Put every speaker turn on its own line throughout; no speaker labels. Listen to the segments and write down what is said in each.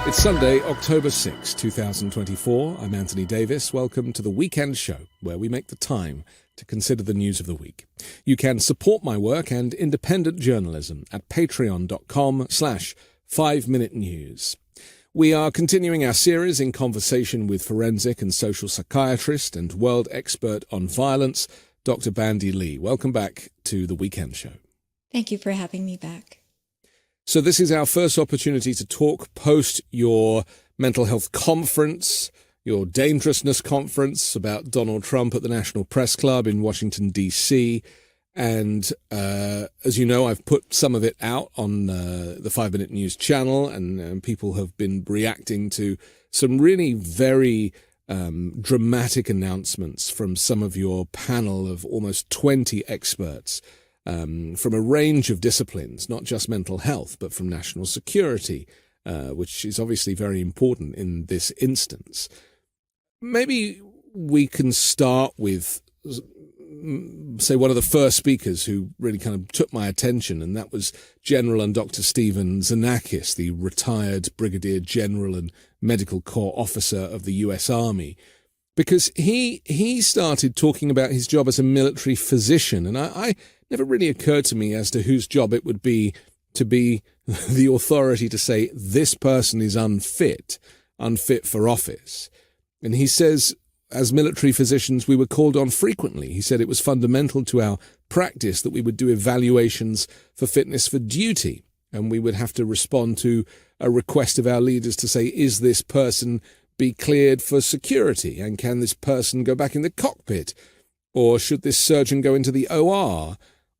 It's Sunday, October 6, 2024. I'm Anthony Davis. Welcome to the Weekend Show, where we make the time to consider the news of the week. You can support my work and independent journalism at patreon.com/5minutenews. We are continuing our series in conversation with forensic and social psychiatrist and world expert on violence, Dr. Bandy Lee. Welcome back to the Weekend Show.
Thank you for having me back.
So this is our first opportunity to talk post your mental health conference, your dangerousness conference about Donald Trump at the National Press Club in Washington, D.C. And as you know, I've put some of it out on the 5 Minute News channel, and people have been reacting to some really very dramatic announcements from some of your panel of almost 20 experts from a range of disciplines, not just mental health, but from national security, which is obviously very important in this instance. Maybe we can start with, say, one of the first speakers who really kind of took my attention, and that was General and Dr. Stephen Xenakis, the retired Brigadier General and Medical Corps officer of the U.S. Army, because he started talking about his job as a military physician, and I never really occurred to me as to whose job it would be to be the authority to say this person is unfit for office. And he says, as military physicians, we were called on frequently. He said it was fundamental to our practice that we would do evaluations for fitness for duty, and we would have to respond to a request of our leaders to say, is this person be cleared for security, and can this person go back in the cockpit, or should this surgeon go into the OR?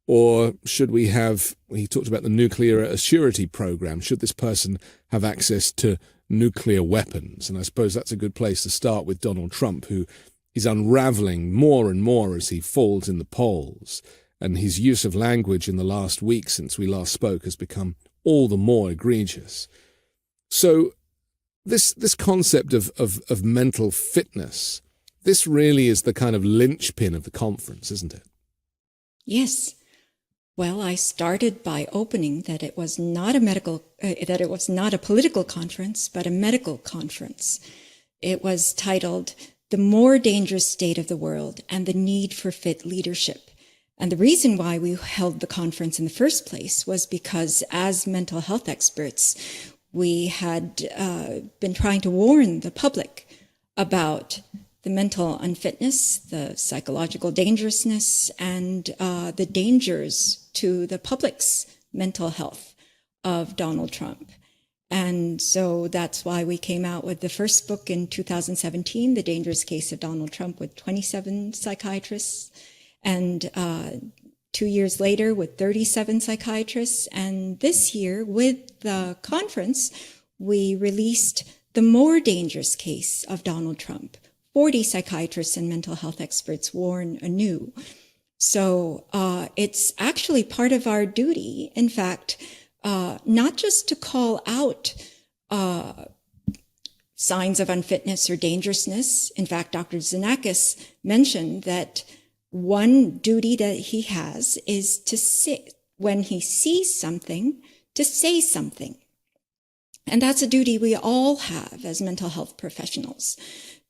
Or should we have, he talked about the nuclear assurity program, should this person have access to nuclear weapons? And I suppose that's a good place to start with Donald Trump, who is unraveling more and more as he falls in the polls. And his use of language in the last week since we last spoke has become all the more egregious. So this concept of mental fitness, this really is the kind of linchpin of the conference, isn't it?
Yes. Well, I started by opening that it was not a political conference, but a medical conference. It was titled "The More Dangerous State of the World and the Need for Fit Leadership." And the reason why we held the conference in the first place was because, as mental health experts, we had been trying to warn the public about the mental unfitness, the psychological dangerousness, and the dangers to the public's mental health of Donald Trump. And so that's why we came out with the first book in 2017, The Dangerous Case of Donald Trump, with 27 psychiatrists, and 2 years later with 37 psychiatrists. And this year, with the conference, we released The More Dangerous Case of Donald Trump. 40 psychiatrists and mental health experts warn anew. So it's actually part of our duty, in fact, not just to call out signs of unfitness or dangerousness. In fact, Dr. Xenakis mentioned that one duty that he has is to say, when he sees something, to say something. And that's a duty we all have as mental health professionals.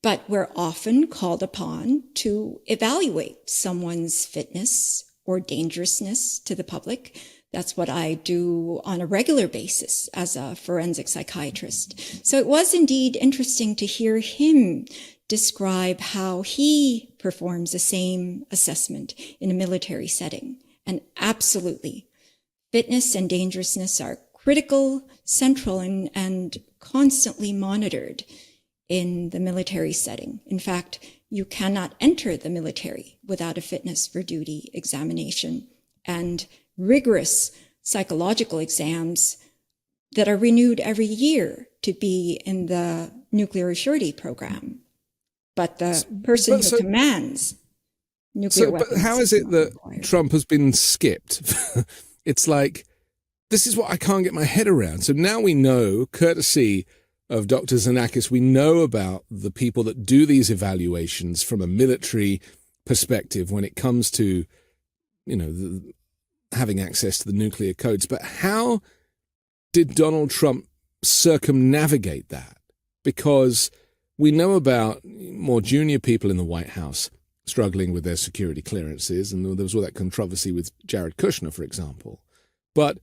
But we're often called upon to evaluate someone's fitness or dangerousness to the public. That's what I do on a regular basis as a forensic psychiatrist. So it was indeed interesting to hear him describe how he performs the same assessment in a military setting. And absolutely, fitness and dangerousness are critical, central, and constantly monitored in the military setting. In fact, you cannot enter the military without a fitness for duty examination and rigorous psychological exams that are renewed every year to be in the nuclear assurity program. But the person who commands nuclear weapons...
But how is it that Trump has been skipped? It's like, this is what I can't get my head around. So now we know, courtesy of Dr. Xenakis, we know about the people that do these evaluations from a military perspective when it comes to, having access to the nuclear codes. But how did Donald Trump circumnavigate that? Because we know about more junior people in the White House struggling with their security clearances, and there was all that controversy with Jared Kushner, for example. But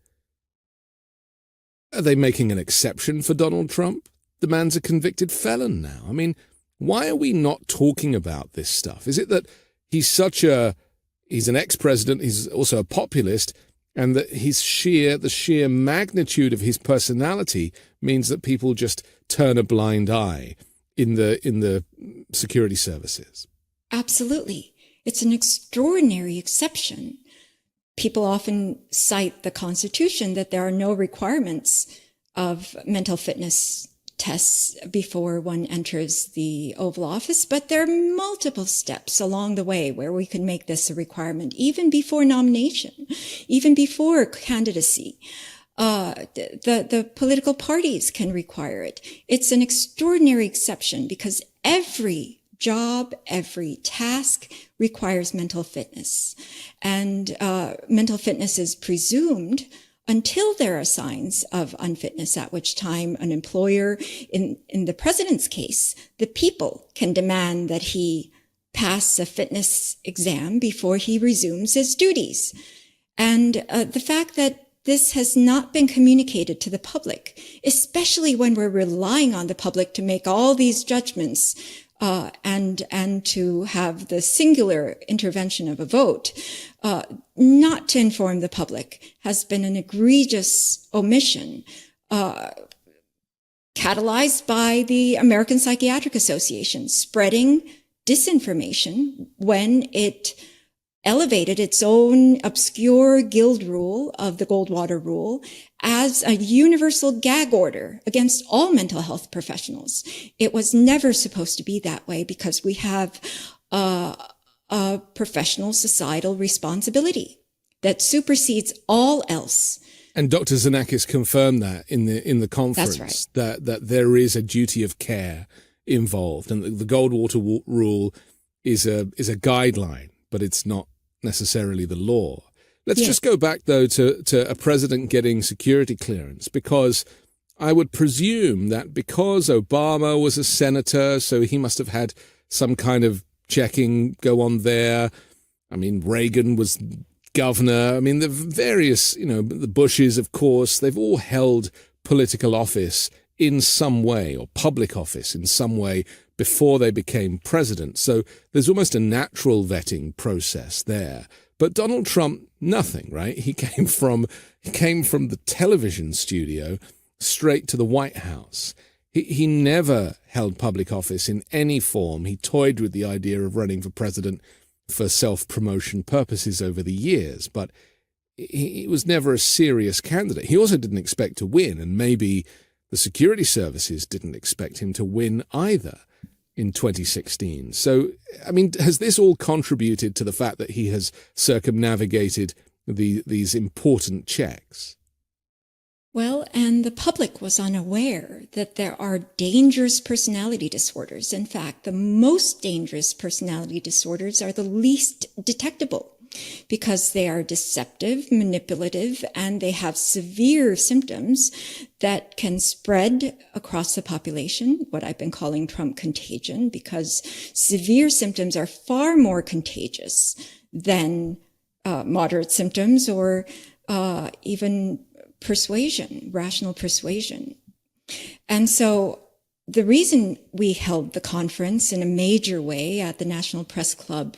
are they making an exception for Donald Trump? The man's a convicted felon now. I mean, why are we not talking about this stuff? Is it that he's an ex-president, he's also a populist, and that the sheer magnitude of his personality means that people just turn a blind eye in the security services?
Absolutely. It's an extraordinary exception. People often cite the Constitution that there are no requirements of mental fitness tests before one enters the Oval Office, but there are multiple steps along the way where we can make this a requirement, even before nomination, even before candidacy. The political parties can require it. It's an extraordinary exception because every job, every task requires mental fitness. And mental fitness is presumed until there are signs of unfitness, at which time an employer, in the president's case, the people can demand that he pass a fitness exam before he resumes his duties. And the fact that this has not been communicated to the public, especially when we're relying on the public to make all these judgments, and to have the singular intervention of a vote, not to inform the public, has been an egregious omission, catalyzed by the American Psychiatric Association spreading disinformation when it elevated its own obscure guild rule of the Goldwater Rule as a universal gag order against all mental health professionals. It was never supposed to be that way because we have a professional societal responsibility that supersedes all else.
And Dr. Xenakis confirmed that in the conference.
That's right.
that there is a duty of care involved, and the Goldwater Rule is a guideline, but it's not necessarily the law. Let's just go back, though, to a president getting security clearance, because I would presume that because Obama was a senator, so he must have had some kind of checking go on there. I mean, Reagan was governor. I mean, the various, the Bushes, of course, they've all held political office in some way, or public office in some way, before they became president. So there's almost a natural vetting process there. But Donald Trump, nothing, right? He came from the television studio straight to the White House. He never held public office in any form. He toyed with the idea of running for president for self-promotion purposes over the years, but he was never a serious candidate. He also didn't expect to win, and maybe the security services didn't expect him to win either in 2016. So, I mean, has this all contributed to the fact that he has circumnavigated these important checks?
Well, and the public was unaware that there are dangerous personality disorders. In fact, the most dangerous personality disorders are the least detectable because they are deceptive, manipulative, and they have severe symptoms that can spread across the population, what I've been calling Trump Contagion, because severe symptoms are far more contagious than moderate symptoms or even persuasion, rational persuasion. And so the reason we held the conference in a major way at the National Press Club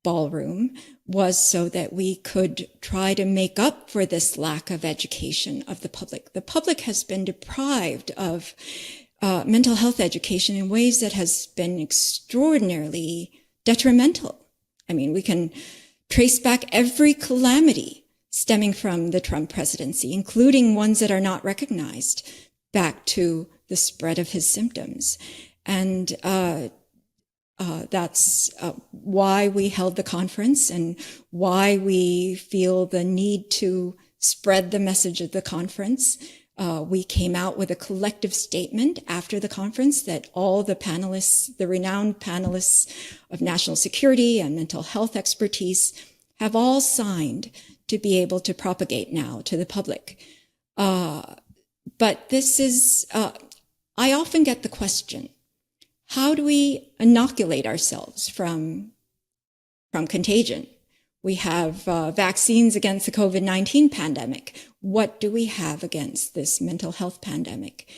ballroom was so that we could try to make up for this lack of education of the public. The public has been deprived of mental health education in ways that has been extraordinarily detrimental. I mean, we can trace back every calamity stemming from the Trump presidency, including ones that are not recognized, back to the spread of his symptoms. And that's why we held the conference and why we feel the need to spread the message of the conference. We came out with a collective statement after the conference that all the panelists, the renowned panelists of national security and mental health expertise, have all signed to be able to propagate now to the public. But this is, I often get the question, how do we inoculate ourselves from contagion? We have vaccines against the COVID-19 pandemic. What do we have against this mental health pandemic?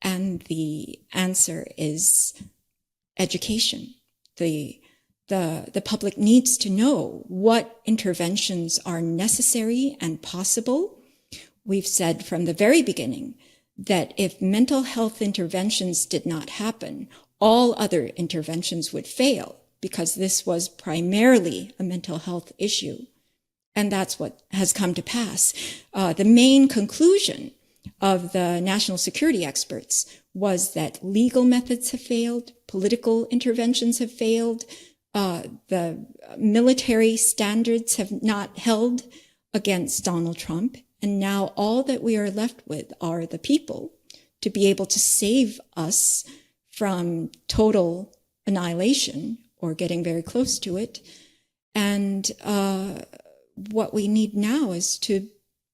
And the answer is education. The public needs to know what interventions are necessary and possible. We've said from the very beginning that if mental health interventions did not happen, all other interventions would fail, because this was primarily a mental health issue. And that's what has come to pass. The main conclusion of the national security experts was that legal methods have failed, political interventions have failed, the military standards have not held against Donald Trump. And now all that we are left with are the people to be able to save us from total annihilation or getting very close to it. And what we need now is to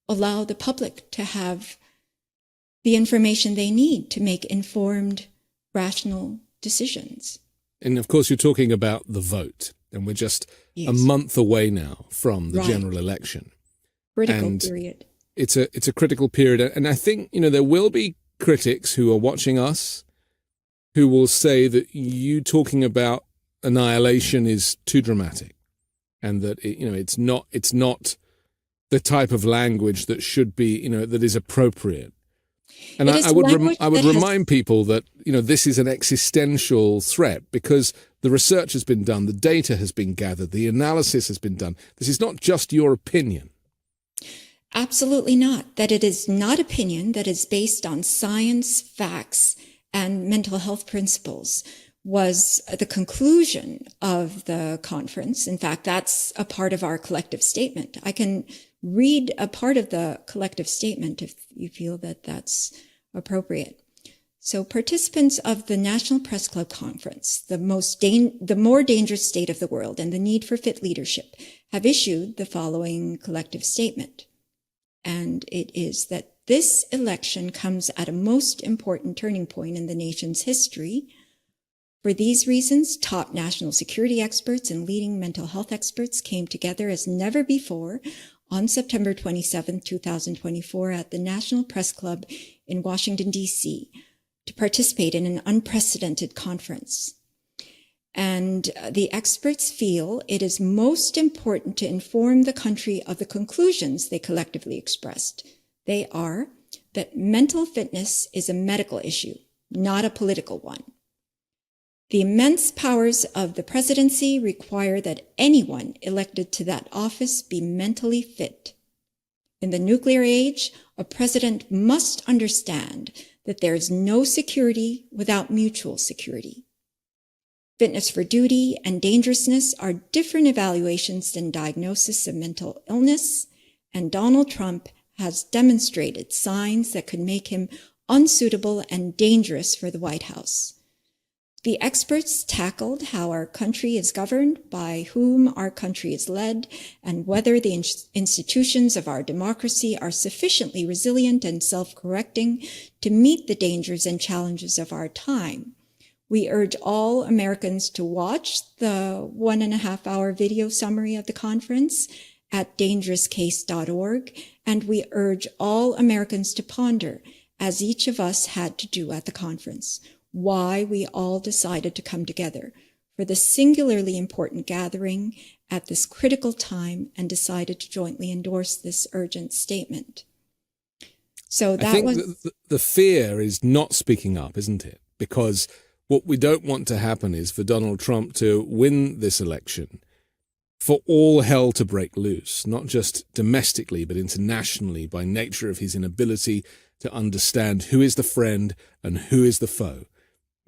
allow the public to have the information they need to make informed, rational decisions.
And of course, you're talking about the vote, and we're just a month away now from the general election.
Critical period.
It's a critical period. And I think, there will be critics who are watching us who will say that you talking about annihilation is too dramatic, and that it's not the type of language that should be that is appropriate. And I would remind people that this is an existential threat, because the research has been done, the data has been gathered, the analysis has been done. This is not just your opinion.
Absolutely not. That it is not opinion, that is based on science, facts, and mental health principles was the conclusion of the conference. In fact, that's a part of our collective statement. I can read a part of the collective statement if you feel that that's appropriate. So participants of the National Press Club Conference, the more dangerous state of the world and the need for fit leadership, have issued the following collective statement. And it is that this election comes at a most important turning point in the nation's history. For these reasons, top national security experts and leading mental health experts came together as never before on September 27, 2024 at the National Press Club in Washington, D.C. to participate in an unprecedented conference. And the experts feel it is most important to inform the country of the conclusions they collectively expressed. They are that mental fitness is a medical issue, not a political one. The immense powers of the presidency require that anyone elected to that office be mentally fit. In the nuclear age, a president must understand that there is no security without mutual security. Fitness for duty and dangerousness are different evaluations than diagnosis of mental illness, and Donald Trump has demonstrated signs that could make him unsuitable and dangerous for the White House. The experts tackled how our country is governed, by whom our country is led, and whether the institutions of our democracy are sufficiently resilient and self-correcting to meet the dangers and challenges of our time. We urge all Americans to watch the 1.5-hour video summary of the conference at dangerouscase.org, and we urge all Americans to ponder, as each of us had to do at the conference, why we all decided to come together for the singularly important gathering at this critical time and decided to jointly endorse this urgent statement. So that
I think the fear is not speaking up, isn't it? Because what we don't want to happen is for Donald Trump to win this election, for all hell to break loose, not just domestically, but internationally, by nature of his inability to understand who is the friend and who is the foe.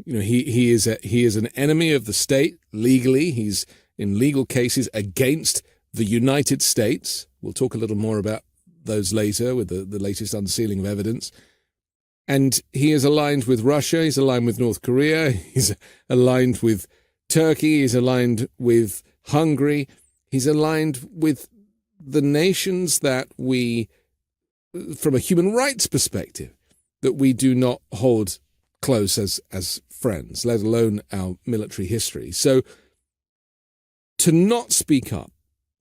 He is an enemy of the state legally. He's in legal cases against the United States. We'll talk a little more about those later with the latest unsealing of evidence. And he is aligned with Russia. He's aligned with North Korea. He's aligned with Turkey. He's aligned with Hungary. He's aligned with the nations that we, from a human rights perspective, that we do not hold close as friends, let alone our military history. So to not speak up,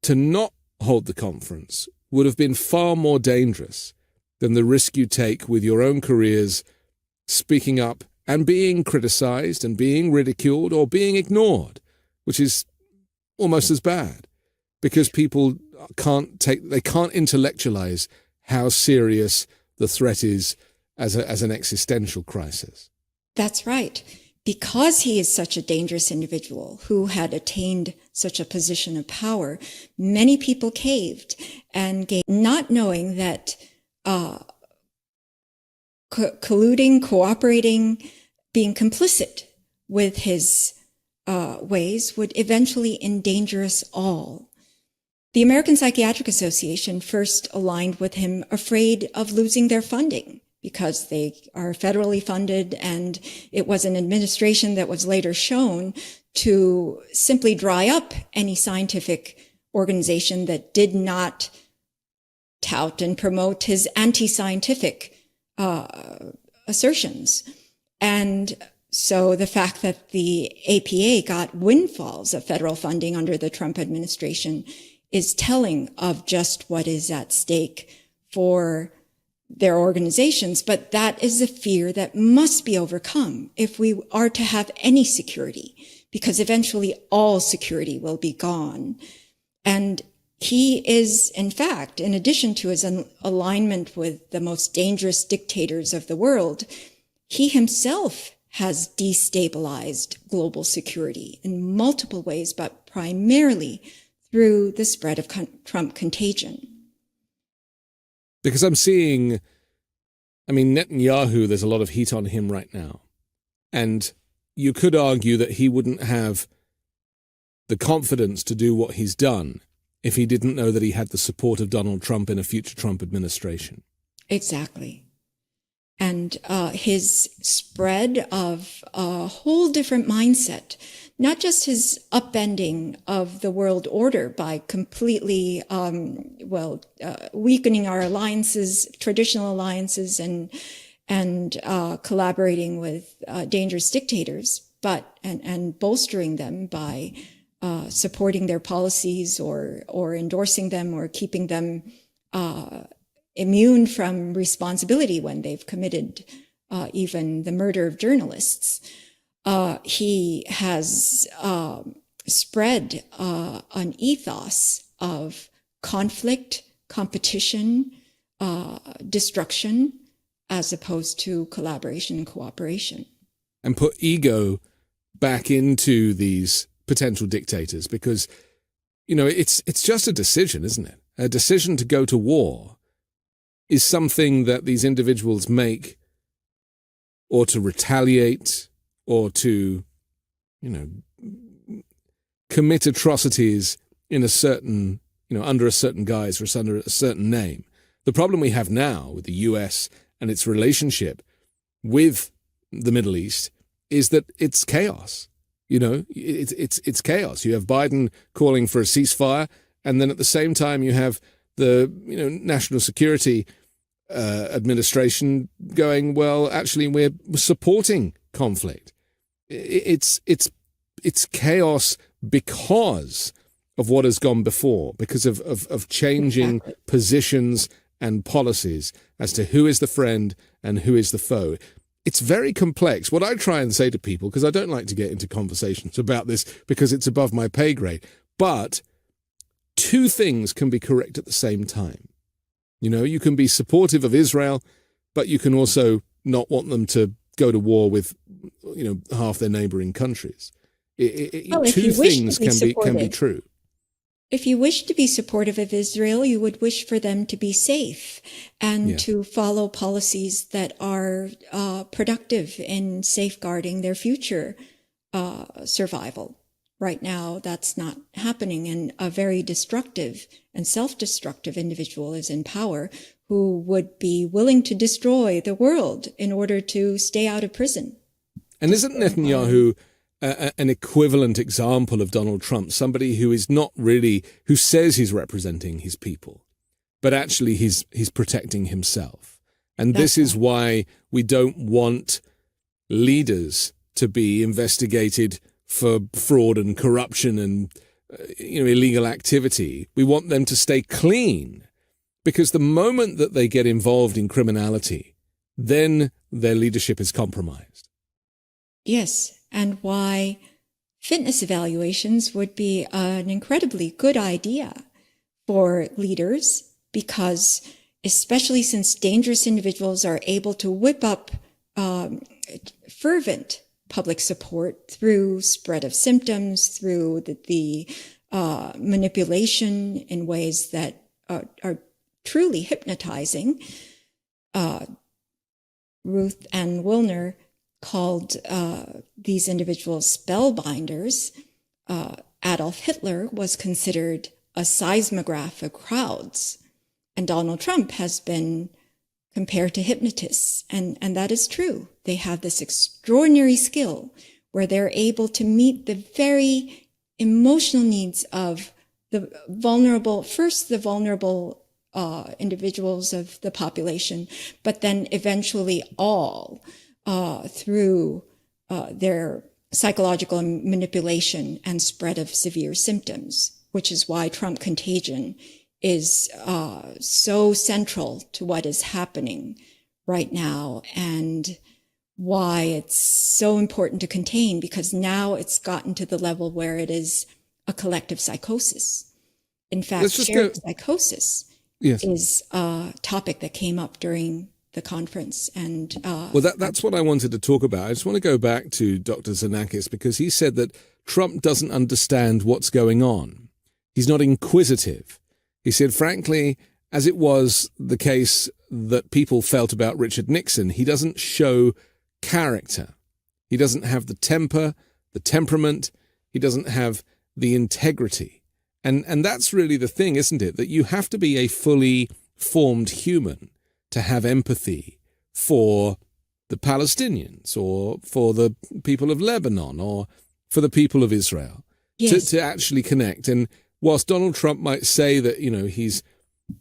to not hold the conference, would have been far more dangerous than the risk you take with your own careers, speaking up and being criticized and being ridiculed or being ignored, which is almost as bad, because people can't intellectualize how serious the threat is as an existential crisis.
That's right. Because he is such a dangerous individual who had attained such a position of power, many people caved and gave, not knowing that colluding, cooperating, being complicit with his ways would eventually endanger us all. The American Psychiatric Association first aligned with him, afraid of losing their funding, because they are federally funded, and it was an administration that was later shown to simply dry up any scientific organization that did not tout and promote his anti-scientific assertions. And so the fact that the APA got windfalls of federal funding under the Trump administration is telling of just what is at stake for their organizations. But that is a fear that must be overcome if we are to have any security, because eventually all security will be gone. And he is, in fact, in addition to his alignment with the most dangerous dictators of the world, he himself has destabilized global security in multiple ways, but primarily through the spread of Trump contagion.
Because I'm seeing, Netanyahu, there's a lot of heat on him right now. And you could argue that he wouldn't have the confidence to do what he's done if he didn't know that he had the support of Donald Trump in a future Trump administration.
Exactly. And his spread of a whole different mindset, not just his upending of the world order by completely, weakening our alliances, traditional alliances, and collaborating with dangerous dictators, and bolstering them by supporting their policies or endorsing them or keeping them immune from responsibility when they've committed even the murder of journalists. He has spread an ethos of conflict, competition, destruction, as opposed to collaboration and cooperation.
And put ego back into these potential dictators, because, it's just a decision, isn't it? A decision to go to war is something that these individuals make, or to retaliate, or to, commit atrocities in a certain, under a certain guise or under a certain name. The problem we have now with the US and its relationship with the Middle East is that it's chaos. It's chaos. You have Biden calling for a ceasefire, and then at the same time you have the national security administration going, well, actually we're supporting conflict. It's chaos because of what has gone before, because of changing
Exactly.
positions and policies as to who is the friend and who is the foe. It's very complex. What I try and say to people, because I don't like to get into conversations about this because it's above my pay grade, but two things can be correct at the same time. You can be supportive of Israel, but you can also not want them to go to war with, half their neighboring countries. Two things can be true.
If you wish to be supportive of Israel, you would wish for them to be safe and to follow policies that are productive in safeguarding their future survival. Right now, that's not happening, and a very destructive and self-destructive individual is in power who would be willing to destroy the world in order to stay out of prison.
And isn't Netanyahu an equivalent example of Donald Trump, somebody who is not really, who says he's representing his people, but actually he's protecting himself? And this is why we don't want leaders to be investigated for fraud and corruption and illegal activity. We want them to stay clean, because the moment that they get involved in criminality, then their leadership is compromised.
Yes, and why fitness evaluations would be an incredibly good idea for leaders, because especially since dangerous individuals are able to whip up fervent public support through spread of symptoms, through the manipulation in ways that are truly hypnotizing. Ruth Ann Wilner called these individuals spellbinders. Adolf Hitler was considered a seismograph of crowds, and Donald Trump has been compared to hypnotists, and that is true. They have this extraordinary skill where they're able to meet the very emotional needs of the vulnerable individuals of the population, but then eventually all through their psychological manipulation and spread of severe symptoms, which is why Trump Contagion is so central to what is happening right now, and why it's so important to contain, because now it's gotten to the level where it is a collective psychosis. In fact, shared psychosis is a topic that came up during the conference. And
that's what I wanted to talk about. I just want to go back to Dr. Xenakis, because he said that Trump doesn't understand what's going on. He's not inquisitive. He said, frankly, as it was the case that people felt about Richard Nixon, he doesn't show character. He doesn't have the temper, the temperament. He doesn't have the integrity. And that's really the thing, isn't it? That you have to be a fully formed human to have empathy for the Palestinians, or for the people of Lebanon, or for the people of Israel, to actually connect. And whilst Donald Trump might say that, he's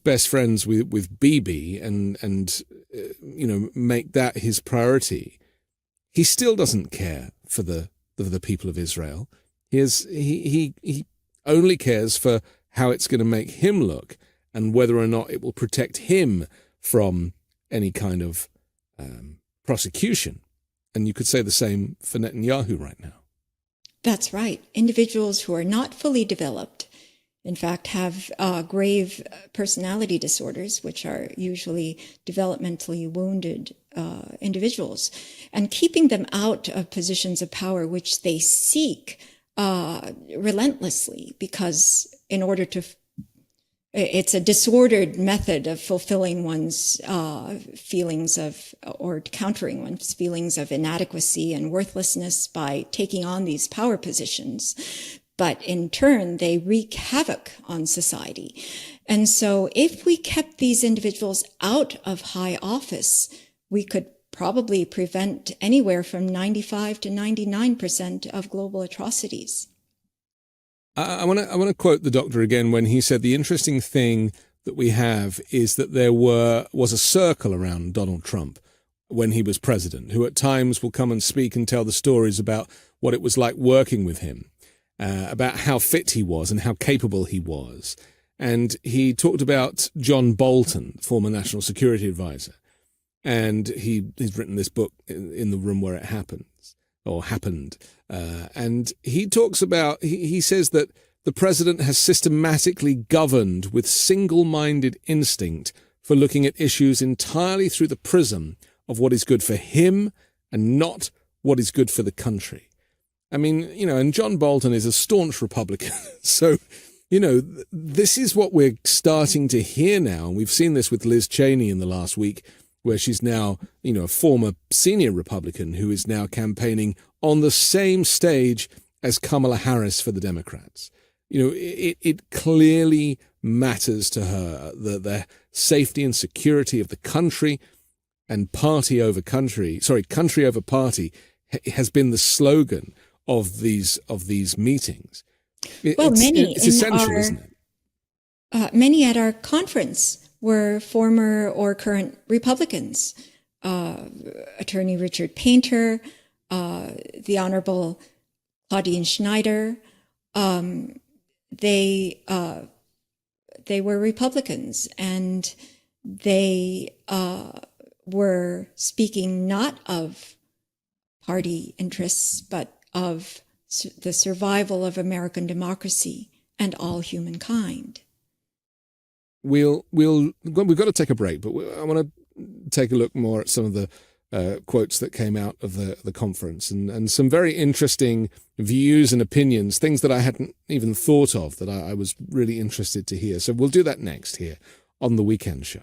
best friends with Bibi and make that his priority, he still doesn't care for the people of Israel. He only cares for how it's going to make him look, and whether or not it will protect him from any kind of prosecution. And you could say the same for Netanyahu right now.
That's right. Individuals who are not fully developed, in fact, have grave personality disorders, which are usually developmentally wounded individuals, and keeping them out of positions of power, which they seek relentlessly, because in order to, it's a disordered method of fulfilling one's feelings of, or countering one's feelings of inadequacy and worthlessness by taking on these power positions. But in turn, they wreak havoc on society. And so if we kept these individuals out of high office, we could probably prevent anywhere from 95 to 99% of global atrocities.
I want to quote the doctor again when he said the interesting thing that we have is that there was a circle around Donald Trump when he was president, who at times will come and speak and tell the stories about what it was like working with him, about how fit he was and how capable he was. And he talked about John Bolton, former national security advisor. And he's written this book, In the Room Where It Happens, or Happened. And he talks about, he says that the president has systematically governed with single-minded instinct for looking at issues entirely through the prism of what is good for him and not what is good for the country. I mean, and John Bolton is a staunch Republican. So, this is what we're starting to hear now. And we've seen this with Liz Cheney in the last week, where she's now, a former senior Republican who is now campaigning on the same stage as Kamala Harris for the Democrats. It clearly matters to her the safety and security of the country, and country over party has been the slogan of these
It's
essential, isn't it?
Many at our conference were former or current Republicans. Attorney Richard Painter, the Honorable Claudine Schneider, they were Republicans, and they were speaking not of party interests, but of the survival of American democracy and all humankind.
We've got to take a break, but I want to take a look more at some of the quotes that came out of the conference, and some very interesting views and opinions, things that I hadn't even thought of, that I was really interested to hear. So we'll do that next here on The Weekend Show.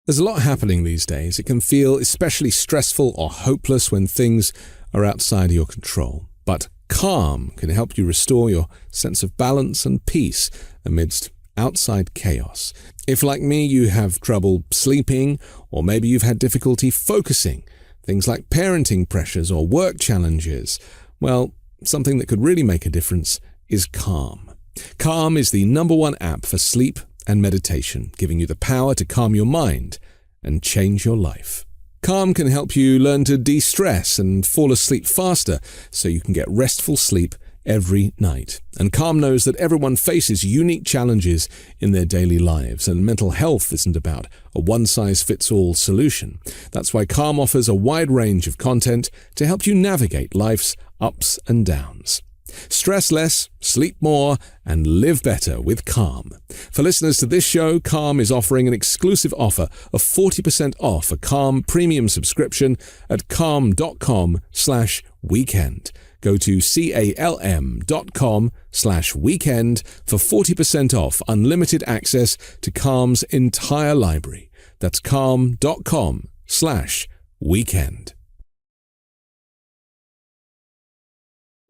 There's a lot happening these days. It can feel especially stressful or hopeless when things are outside of your control. But calm can help you restore your sense of balance and peace amidst outside chaos. If, like me, you have trouble sleeping, or maybe you've had difficulty focusing, things like parenting pressures or work challenges, well, something that could really make a difference is Calm. Calm is the #1 app for sleep and meditation, giving you the power to calm your mind and change your life. Calm can help you learn to de-stress and fall asleep faster so you can get restful sleep every night. And Calm knows that everyone faces unique challenges in their daily lives, and mental health isn't about a one-size-fits-all solution. That's why Calm offers a wide range of content to help you navigate life's ups and downs. Stress less, sleep more, and live better with Calm. For listeners to this show, Calm is offering an exclusive offer of 40% off a Calm premium subscription at calm.com/weekend. Go to calm.com/weekend for 40% off unlimited access to Calm's entire library. That's calm.com/weekend.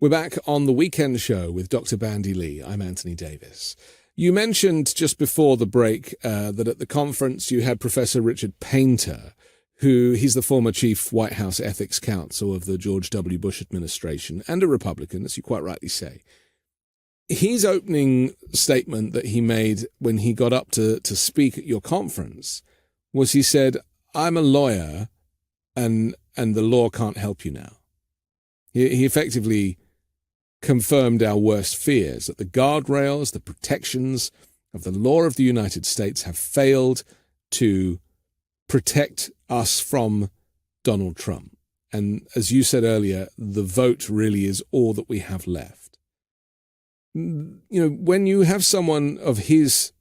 We're back on The Weekend Show with Dr. Bandy Lee. I'm Anthony Davis. You mentioned just before the break that at the conference you had Professor Richard Painter, he's the former chief White House ethics counsel of the George W. Bush administration and a Republican, as you quite rightly say. His opening statement that he made when he got up to speak at your conference was, he said, "I'm a lawyer and the law can't help you now." He effectively confirmed our worst fears, that the guardrails, the protections of the law of the United States have failed to protect us from Donald Trump. And as you said earlier, the vote really is all that we have left. You know, when you have someone of his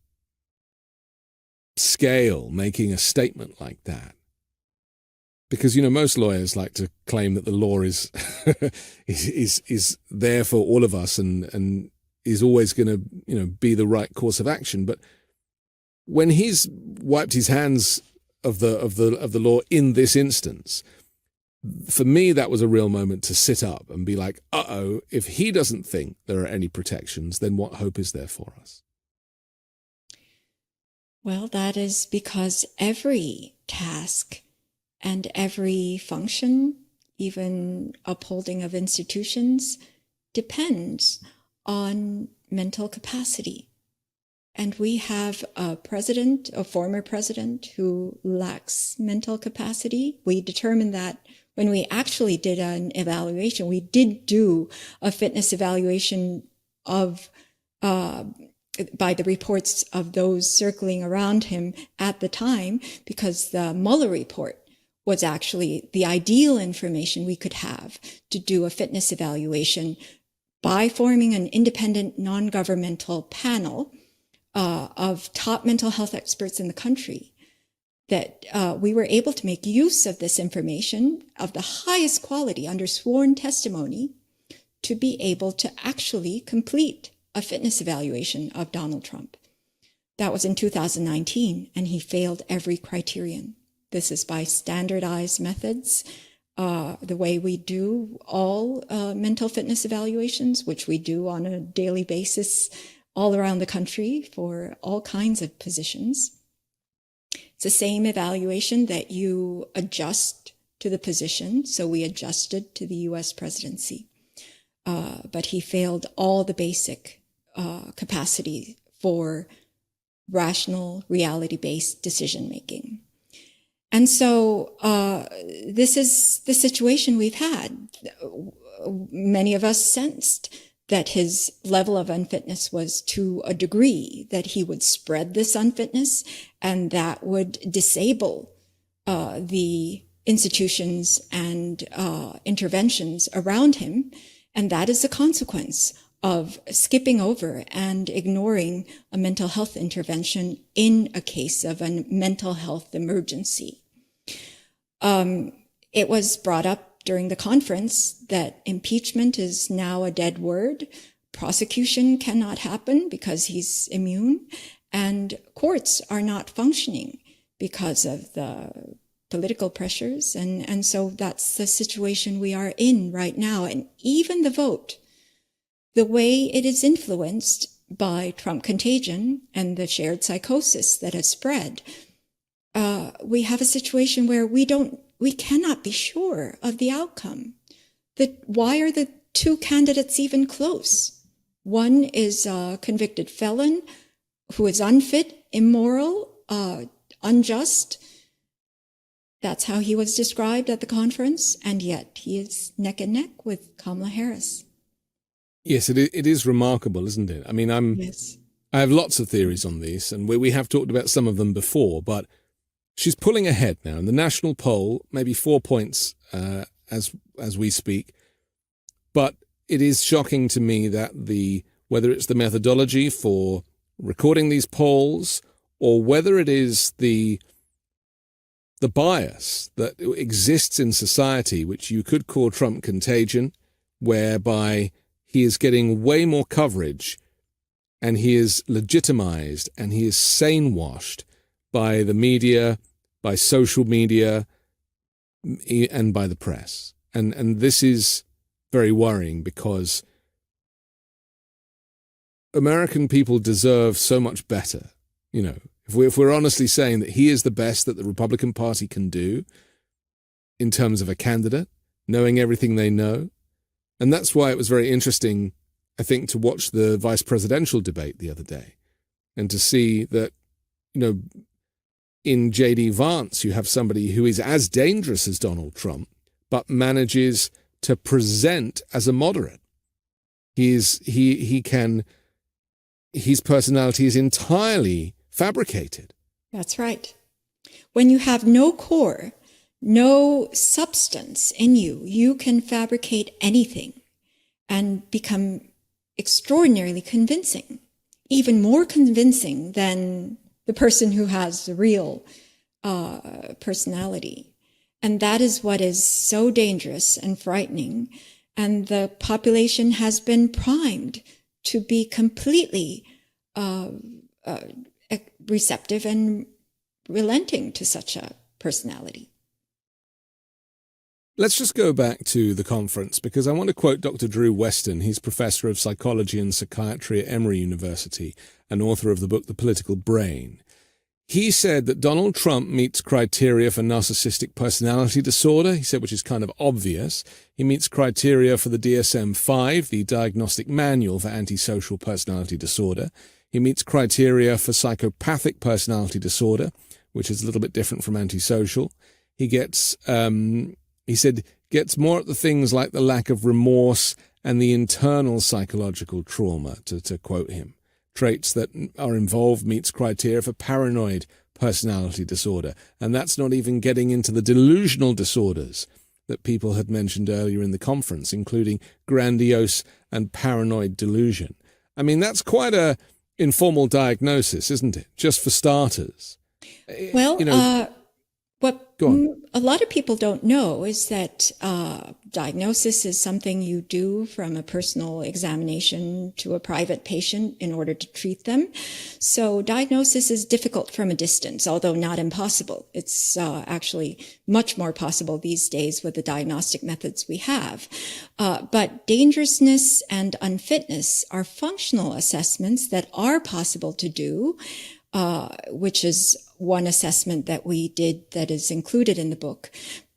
scale making a statement like that, because, you know, most lawyers like to claim that the law is is there for all of us and is always going to, you know, be the right course of action. But when he's wiped his hands of the law in this instance, for me that was a real moment to sit up and be like, uh-oh, if he doesn't think there are any protections, then what hope is there for us?
Well, that is because every task and every function, even upholding of institutions, depends on mental capacity. And we have a former president, who lacks mental capacity. We determined that when we actually did an evaluation. We did do a fitness evaluation of by the reports of those circling around him at the time, because the Mueller report was actually the ideal information we could have to do a fitness evaluation by forming an independent non-governmental panel of top mental health experts in the country, that we were able to make use of this information of the highest quality under sworn testimony to be able to actually complete a fitness evaluation of Donald Trump. That was in 2019, and he failed every criterion. This is by standardized methods, the way we do all mental fitness evaluations, which we do on a daily basis all around the country for all kinds of positions. It's the same evaluation that you adjust to the position, so we adjusted to the U.S. presidency. But he failed all the basic capacity for rational, reality-based decision-making. And so this is the situation we've had. Many of us sensed that his level of unfitness was to a degree that he would spread this unfitness, and that would disable the institutions and interventions around him. And that is a consequence of skipping over and ignoring a mental health intervention in a case of a mental health emergency. It was brought up during the conference that impeachment is now a dead word. Prosecution cannot happen because he's immune, and courts are not functioning because of the political pressures. And so that's the situation we are in right now. And even the vote, the way it is influenced by Trump Contagion and the shared psychosis that has spread, we have a situation where we cannot be sure of the outcome. Why are the two candidates even close? One is a convicted felon who is unfit, immoral, unjust. That's how he was described at the conference, and yet he is neck and neck with Kamala Harris.
Yes, it is remarkable, isn't it? I mean,
Yes.
I have lots of theories on these, and we have talked about some of them before, but she's pulling ahead now in the national poll, maybe 4 points as we speak. But it is shocking to me that whether it's the methodology for recording these polls, or whether it is the bias that exists in society, which you could call Trump Contagion, whereby he is getting way more coverage and he is legitimized and he is sane-washed by the media, by social media, and by the press. And this is very worrying, because American people deserve so much better. You know, if we're honestly saying that he is the best that the Republican Party can do in terms of a candidate, knowing everything they know. And that's why it was very interesting, I think, to watch the vice presidential debate the other day and to see that, you know, in J.D. Vance, you have somebody who is as dangerous as Donald Trump, but manages to present as a moderate. His personality is entirely fabricated.
That's right. When you have no core, no substance in you, you can fabricate anything and become extraordinarily convincing, even more convincing than the person who has the real personality. And that is what is so dangerous and frightening. And the population has been primed to be completely receptive and relenting to such a personality.
Let's just go back to the conference, because I want to quote Dr. Drew Weston. He's professor of psychology and psychiatry at Emory University and author of the book The Political Brain. He said that Donald Trump meets criteria for narcissistic personality disorder, he said, which is kind of obvious. He meets criteria for the DSM-5, the Diagnostic Manual for Antisocial Personality Disorder. He meets criteria for psychopathic personality disorder, which is a little bit different from antisocial. He gets, he said, gets more at the things like the lack of remorse and the internal psychological trauma, to quote him. Traits that are involved, meets criteria for paranoid personality disorder. And that's not even getting into the delusional disorders that people had mentioned earlier in the conference, including grandiose and paranoid delusion. I mean, that's quite a informal diagnosis, isn't it? Just for starters.
Well,
you know,
what
go on.
a lot of people don't know is that diagnosis is something you do from a personal examination to a private patient in order to treat them. So diagnosis is difficult from a distance, although not impossible. It's actually much more possible these days with the diagnostic methods we have. But dangerousness and unfitness are functional assessments that are possible to do, which is one assessment that we did that is included in the book.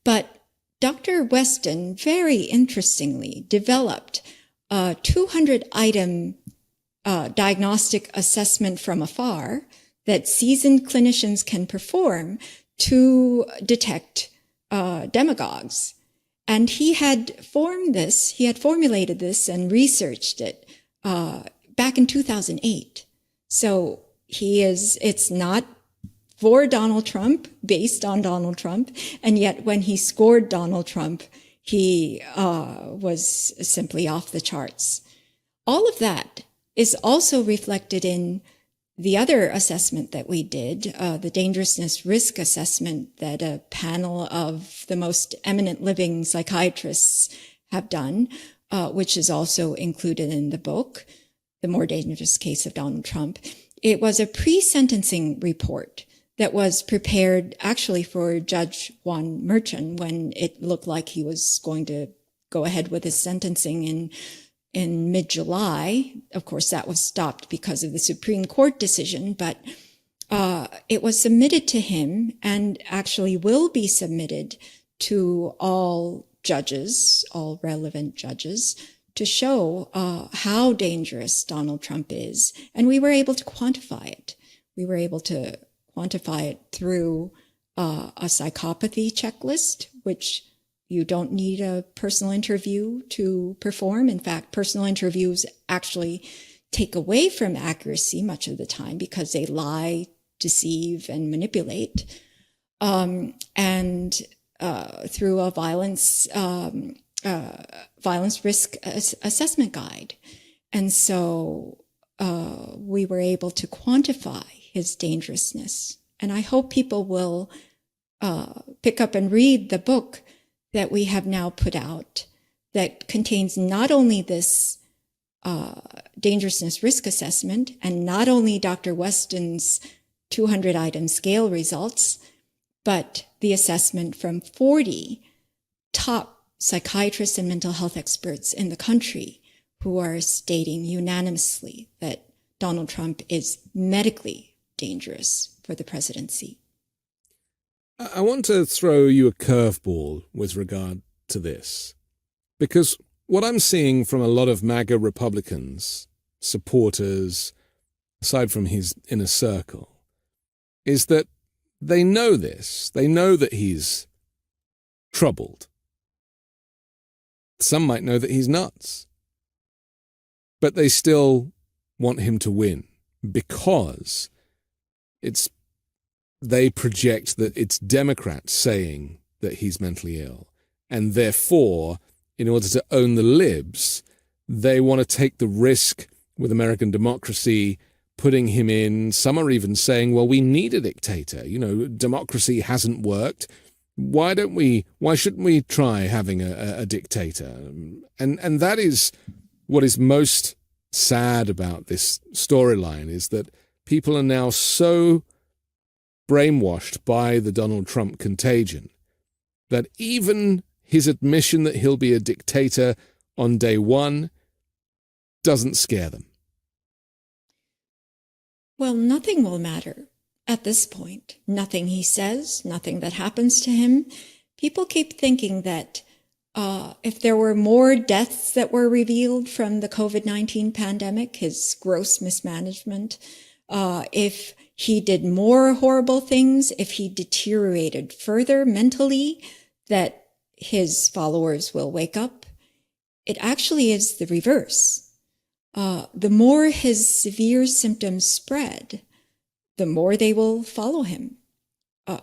But Dr. Weston very interestingly developed a 200-item diagnostic assessment from afar that seasoned clinicians can perform to detect demagogues. And he had formulated this and researched it back in 2008. So it's not for Donald Trump, based on Donald Trump, and yet when he scored Donald Trump, he was simply off the charts. All of that is also reflected in the other assessment that we did, the dangerousness risk assessment that a panel of the most eminent living psychiatrists have done, which is also included in the book, The More Dangerous Case of Donald Trump. It was a pre-sentencing report that was prepared actually for Judge Juan Merchan when it looked like he was going to go ahead with his sentencing in mid-July. Of course, that was stopped because of the Supreme Court decision, but it was submitted to him and actually will be submitted to all judges, all relevant judges, to show how dangerous Donald Trump is. And we were able to quantify it. We were able to quantify it through a psychopathy checklist, which you don't need a personal interview to perform. In fact, personal interviews actually take away from accuracy much of the time because they lie, deceive, and manipulate. And through a violence risk assessment guide. And so we were able to quantify his dangerousness. And I hope people will pick up and read the book that we have now put out that contains not only this dangerousness risk assessment and not only Dr. Weston's 200-item scale results, but the assessment from 40 top psychiatrists and mental health experts in the country who are stating unanimously that Donald Trump is medically dangerous for the presidency.
I want to throw you a curveball with regard to this, because what I'm seeing from a lot of MAGA Republicans, supporters, aside from his inner circle, is that they know this. They know that he's troubled. Some might know that he's nuts. But they still want him to win because they project that it's Democrats saying that he's mentally ill. And therefore, in order to own the libs, they want to take the risk with American democracy, putting him in. Some are even saying, well, we need a dictator. You know, democracy hasn't worked. Why shouldn't we try having a dictator? And that is what is most sad about this storyline, is that people are now so brainwashed by the Donald Trump contagion that even his admission that he'll be a dictator on day one doesn't scare them.
Well, nothing will matter at this point. Nothing he says, nothing that happens to him. People keep thinking that if there were more deaths that were revealed from the COVID-19 pandemic, his gross mismanagement, if he did more horrible things, if he deteriorated further mentally, that his followers will wake up. It actually is the reverse. The more his severe symptoms spread, the more they will follow him.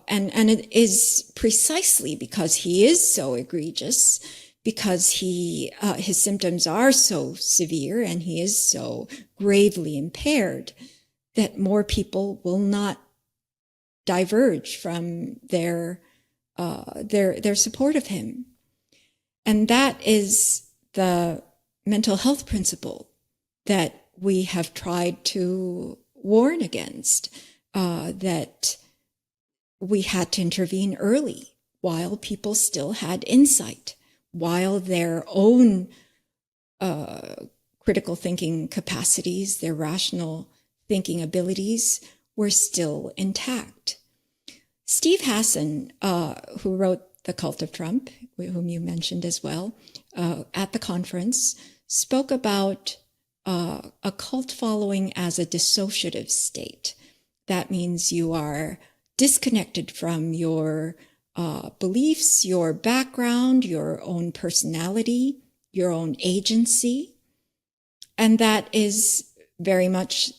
And it is precisely because he is so egregious, because his symptoms are so severe and he is so gravely impaired, that more people will not diverge from their support of him. And that is the mental health principle that we have tried to warn against, that we had to intervene early while people still had insight, while their own critical thinking capacities, their rational thinking abilities were still intact. Steve Hassan, who wrote The Cult of Trump, whom you mentioned as well, at the conference, spoke about a cult following as a dissociative state. That means you are disconnected from your beliefs, your background, your own personality, your own agency. And that is very much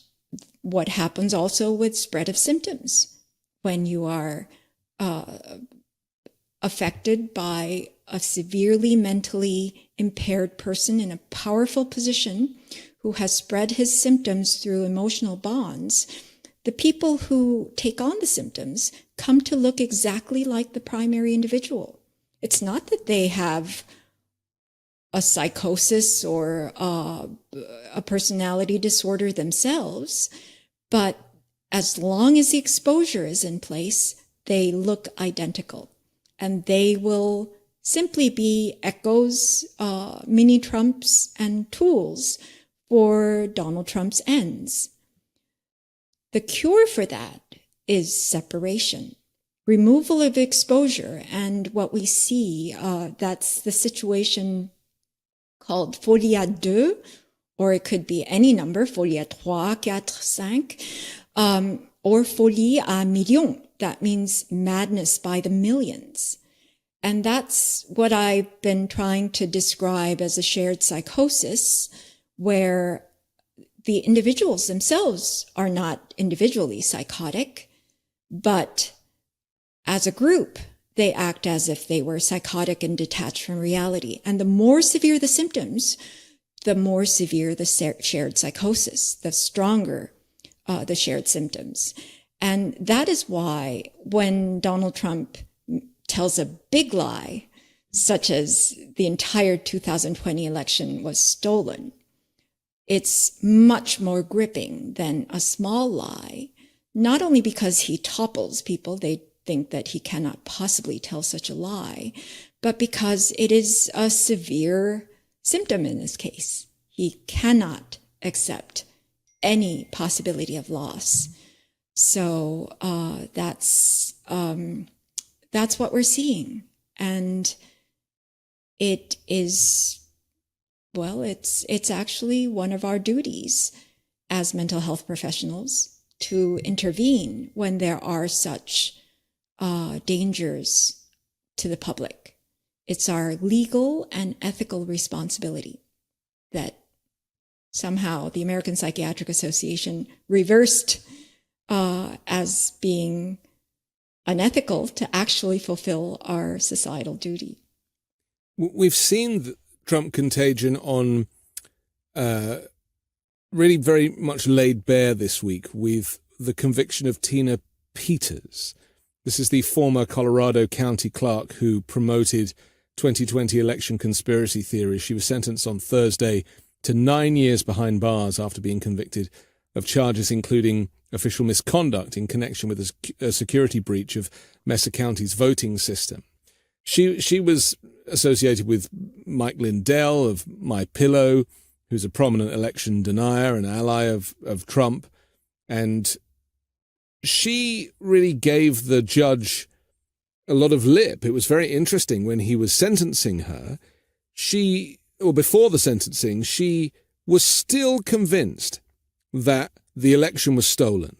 what happens also with spread of symptoms. When you are affected by a severely mentally impaired person in a powerful position who has spread his symptoms through emotional bonds, the people who take on the symptoms come to look exactly like the primary individual. It's not that they have a psychosis or a personality disorder themselves, but as long as the exposure is in place, they look identical. And they will simply be echoes, mini Trumps, and tools for Donald Trump's ends. The cure for that is separation, removal of exposure. And what we see, that's the situation called folie à deux, or it could be any number, folie à trois, quatre, cinq, or folie à million. That means madness by the millions. And that's what I've been trying to describe as a shared psychosis, where the individuals themselves are not individually psychotic, but as a group, they act as if they were psychotic and detached from reality. And the more severe the symptoms, the more severe the shared psychosis, the stronger the shared symptoms. And that is why when Donald Trump tells a big lie, such as the entire 2020 election was stolen, it's much more gripping than a small lie, not only because he topples people, they think that he cannot possibly tell such a lie, but because it is a severe symptom in this case. He cannot accept any possibility of loss. So that's what we're seeing. And it is, well, it's actually one of our duties as mental health professionals to intervene when there are such dangers to the public. It's our legal and ethical responsibility that somehow the American Psychiatric Association reversed as being unethical to actually fulfill our societal duty.
We've seen the Trump contagion on really very much laid bare this week with the conviction of Tina Peters. This is the former Colorado County clerk who promoted 2020 election conspiracy theories. She was sentenced on Thursday to 9 years behind bars after being convicted of charges including official misconduct in connection with a security breach of Mesa County's voting system. She was associated with Mike Lindell of MyPillow, who's a prominent election denier and ally of Trump. And she really gave the judge a lot of lip. It was very interesting when he was sentencing her. Before the sentencing, she was still convinced that the election was stolen.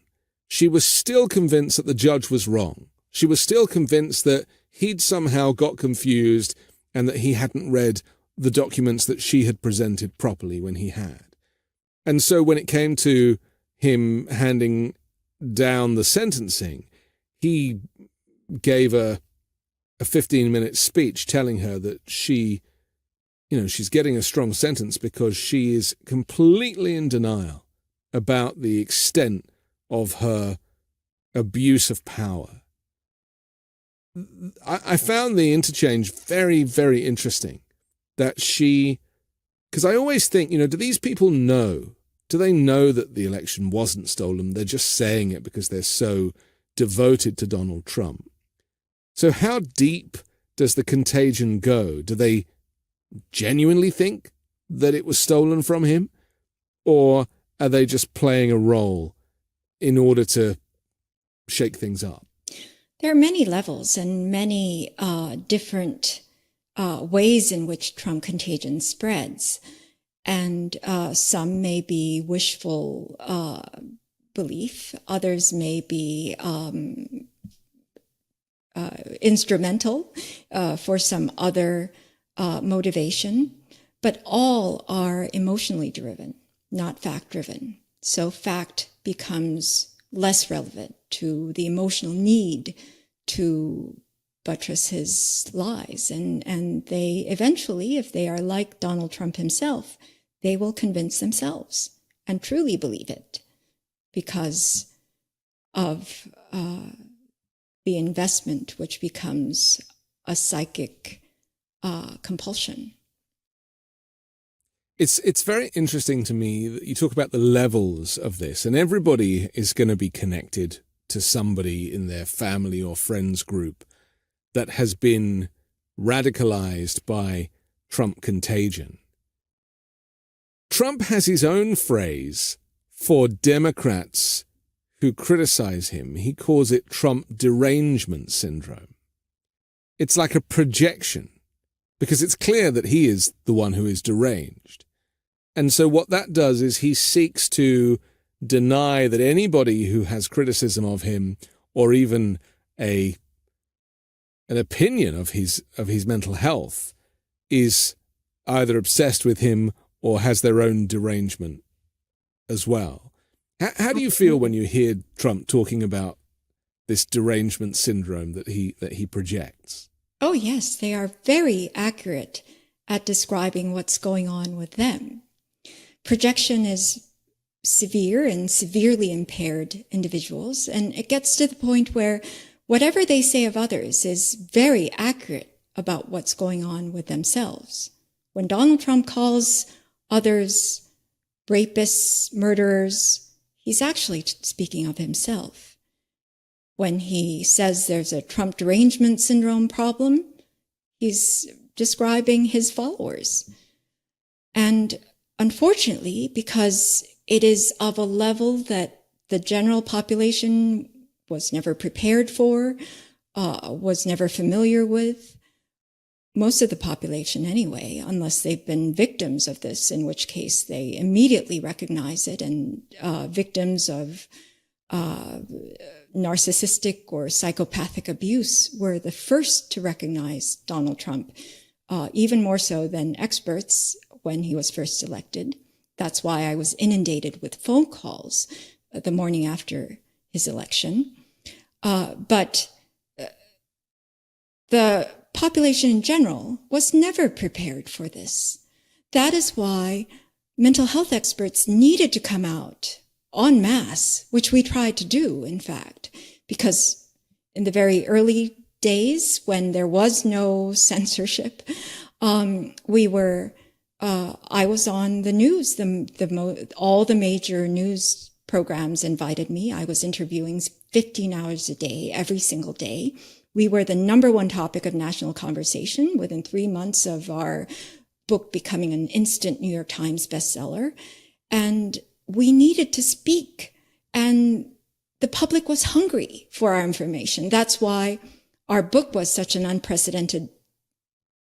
She was still convinced that the judge was wrong. She was still convinced that he'd somehow got confused and that he hadn't read the documents that she had presented properly when he had. And so when it came to him handing down the sentencing, he gave a 15-minute speech telling her that she's getting a strong sentence because she is completely in denial about the extent of her abuse of power. I found the interchange very, very interesting that because I always think, do these people know? Do they know that the election wasn't stolen? They're just saying it because they're so devoted to Donald Trump. So how deep does the contagion go? Do they genuinely think that it was stolen from him? Or are they just playing a role in order to shake things up?
There are many levels and many different ways in which Trump contagion spreads. And some may be wishful belief. Others may be instrumental for some other motivation. But all are emotionally driven, not fact-driven. So fact becomes less relevant to the emotional need to buttress his lies. And they eventually, if they are like Donald Trump himself, they will convince themselves and truly believe it because of the investment, which becomes a psychic compulsion.
It's very interesting to me that you talk about the levels of this, and everybody is going to be connected to somebody in their family or friends group that has been radicalized by Trump Contagion. Trump has his own phrase for Democrats who criticize him. He calls it Trump derangement syndrome. It's like a projection, because it's clear that he is the one who is deranged. And so what that does is he seeks to deny that anybody who has criticism of him or even an opinion of his mental health is either obsessed with him or has their own derangement as well. How do you feel when you hear Trump talking about this derangement syndrome that he projects?
Oh, yes, they are very accurate at describing what's going on with them. Projection is severe and severely impaired individuals, and it gets to the point where whatever they say of others is very accurate about what's going on with themselves. When Donald Trump calls others rapists, murderers, he's actually speaking of himself. When he says there's a Trump derangement syndrome problem, he's describing his followers. And unfortunately, because it is of a level that the general population was never prepared for, was never familiar with, most of the population anyway, unless they've been victims of this, in which case they immediately recognize it, and victims of narcissistic or psychopathic abuse were the first to recognize Donald Trump, even more so than experts when he was first elected. That's why I was inundated with phone calls the morning after his election. But the population in general was never prepared for this. That is why mental health experts needed to come out en masse, which we tried to do, in fact, because in the very early days when there was no censorship, I was on the news. All the major news programs invited me. I was interviewing 15 hours a day, every single day. We were the number one topic of national conversation within 3 months of our book becoming an instant New York Times bestseller. And we needed to speak. And the public was hungry for our information. That's why our book was such an unprecedented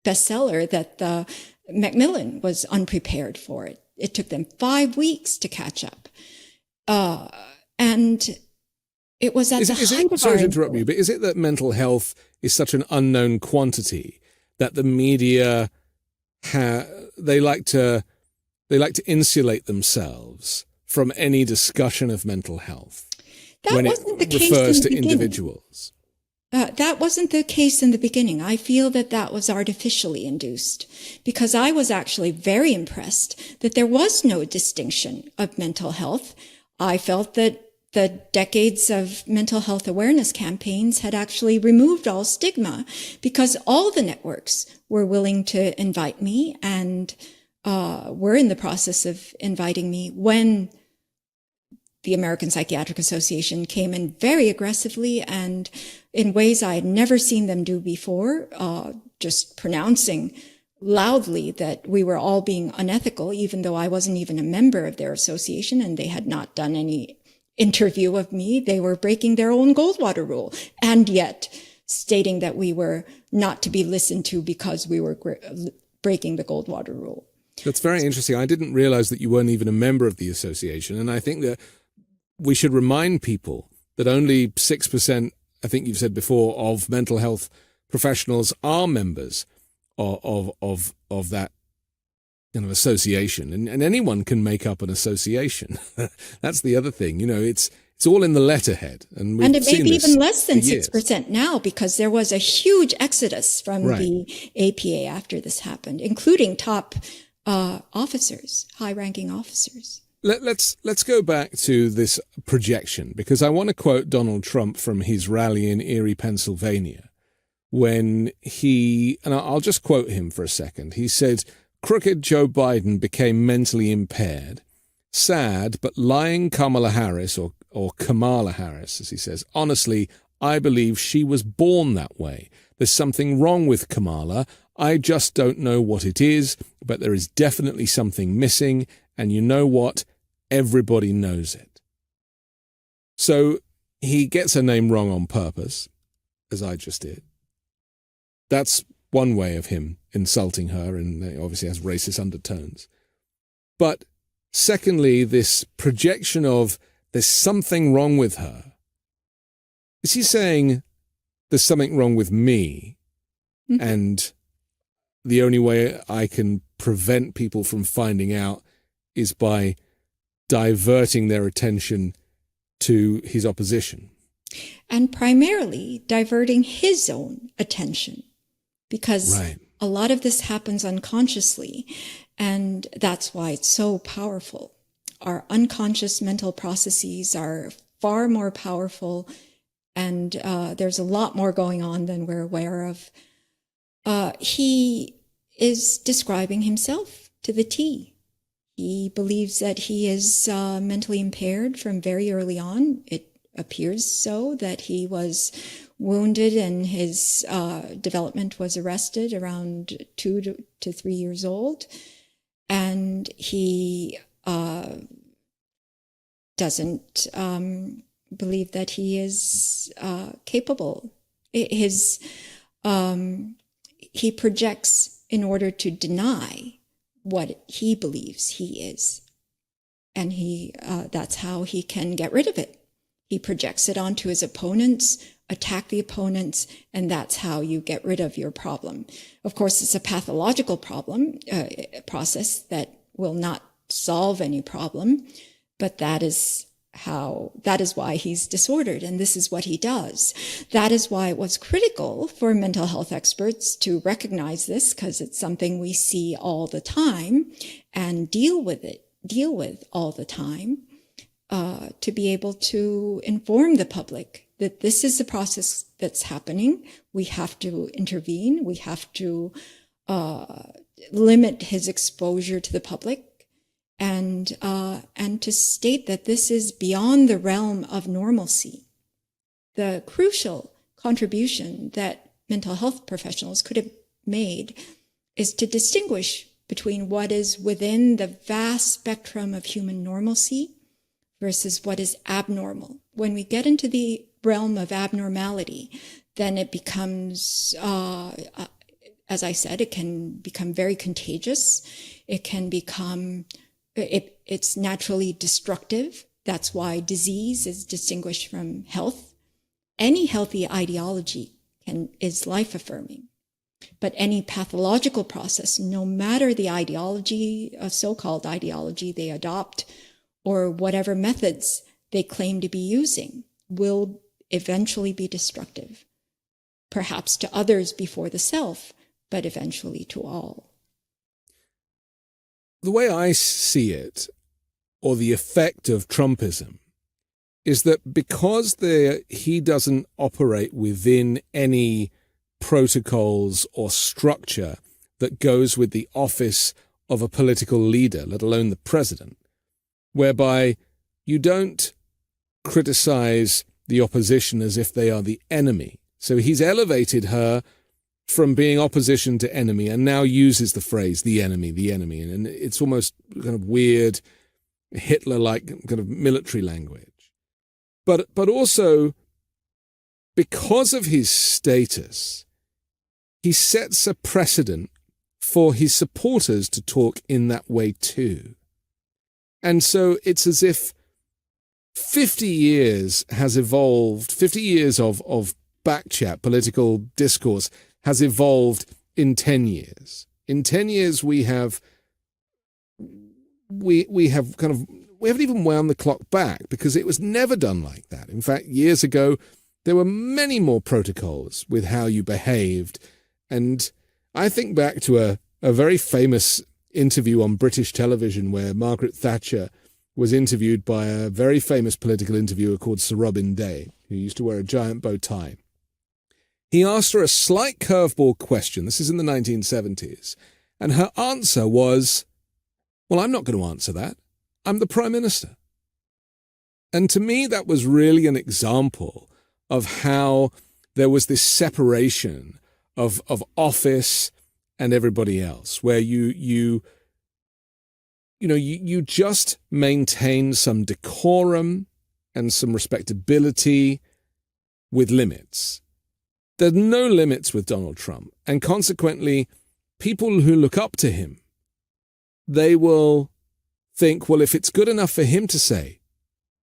bestseller that the Macmillan was unprepared for it. It took them 5 weeks to catch up. And it was at the height of our...
Sorry to interrupt you, but is it that mental health is such an unknown quantity that the media, they like to insulate themselves from any discussion of mental health when it refers to individuals?
That wasn't the case in the beginning. I feel that was artificially induced, because I was actually very impressed that there was no distinction of mental health. I felt that the decades of mental health awareness campaigns had actually removed all stigma, because all the networks were willing to invite me and were in the process of inviting me when the American Psychiatric Association came in very aggressively and in ways I had never seen them do before, just pronouncing loudly that we were all being unethical, even though I wasn't even a member of their association and they had not done any interview of me. They were breaking their own Goldwater rule, and yet stating that we were not to be listened to because we were breaking the Goldwater rule.
That's very interesting. I didn't realize that you weren't even a member of the association. And I think that we should remind people that only 6%, I think you've said before, of mental health professionals are members of that kind of association. And anyone can make up an association. That's the other thing. It's all in the letterhead. And
it may be even less than 6% now, because there was a huge exodus from the APA after this happened, including top officers, high-ranking officers.
Let's go back to this projection, because I want to quote Donald Trump from his rally in Erie, Pennsylvania, when and I'll just quote him for a second. He said, "Crooked Joe Biden became mentally impaired. Sad, but lying Kamala Harris, or Kamala Harris, as he says, honestly, I believe she was born that way. There's something wrong with Kamala. I just don't know what it is, but there is definitely something missing. And you know what? Everybody knows it." So he gets her name wrong on purpose, as I just did. That's one way of him insulting her, and it obviously has racist undertones. But secondly, this projection of there's something wrong with her. Is he saying there's something wrong with me, and the only way I can prevent people from finding out is by diverting their attention to his opposition?
And primarily diverting his own attention, because a lot of this happens unconsciously, and that's why it's so powerful. Our unconscious mental processes are far more powerful, and there's a lot more going on than we're aware of. He is describing himself to the T. He believes that he is mentally impaired from very early on. It appears so, that he was wounded and his development was arrested around 2 to 3 years old. And he doesn't believe that he is capable. He projects in order to deny what he believes he is. And that's how he can get rid of it. He projects it onto his opponents, attack the opponents, and that's how you get rid of your problem. Of course, it's a pathological process that will not solve any problem, but that is why he's disordered, and this is what he does. That is why it was critical for mental health experts to recognize this, because it's something we see all the time and deal with all the time, to be able to inform the public that this is the process that's happening. We have to intervene. We have to limit his exposure to the public. And to state that this is beyond the realm of normalcy. The crucial contribution that mental health professionals could have made is to distinguish between what is within the vast spectrum of human normalcy versus what is abnormal. When we get into the realm of abnormality, then it becomes, as I said, it can become very contagious. It can become... It's naturally destructive. That's why disease is distinguished from health. Any healthy ideology is life-affirming. But any pathological process, no matter the ideology, a so-called ideology they adopt, or whatever methods they claim to be using, will eventually be destructive. Perhaps to others before the self, but eventually to all.
The way I see it, or the effect of Trumpism, is that because he doesn't operate within any protocols or structure that goes with the office of a political leader, let alone the president, whereby you don't criticize the opposition as if they are the enemy. So he's elevated her from being opposition to enemy, and now uses the phrase the enemy, and it's almost kind of weird Hitler-like kind of military language. But also, because of his status, he sets a precedent for his supporters to talk in that way too. And so it's as if 50 years has evolved, 50 years of backchat, political discourse has evolved in 10 years. In 10 years, we haven't even wound the clock back, because it was never done like that. In fact, years ago, there were many more protocols with how you behaved. And I think back to a very famous interview on British television where Margaret Thatcher was interviewed by a very famous political interviewer called Sir Robin Day, who used to wear a giant bow tie. He asked her a slight curveball question. This is in the 1970s. And her answer was, well, I'm not going to answer that. I'm the Prime Minister. And to me, that was really an example of how there was this separation of office and everybody else, where you just maintain some decorum and some respectability with limits. There's no limits with Donald Trump, and consequently, people who look up to him, they will think, well, if it's good enough for him to say,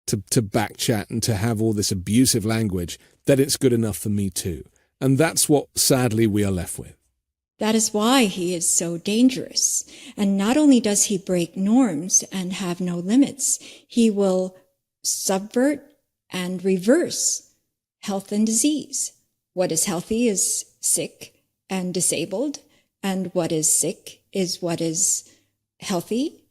to backchat and to have all this abusive language, then it's good enough for me too. And that's what, sadly, we are left with.
That is why he is so dangerous. And not only does he break norms and have no limits, he will subvert and reverse health and disease. What is healthy is sick and disabled, and what is sick is what is healthy,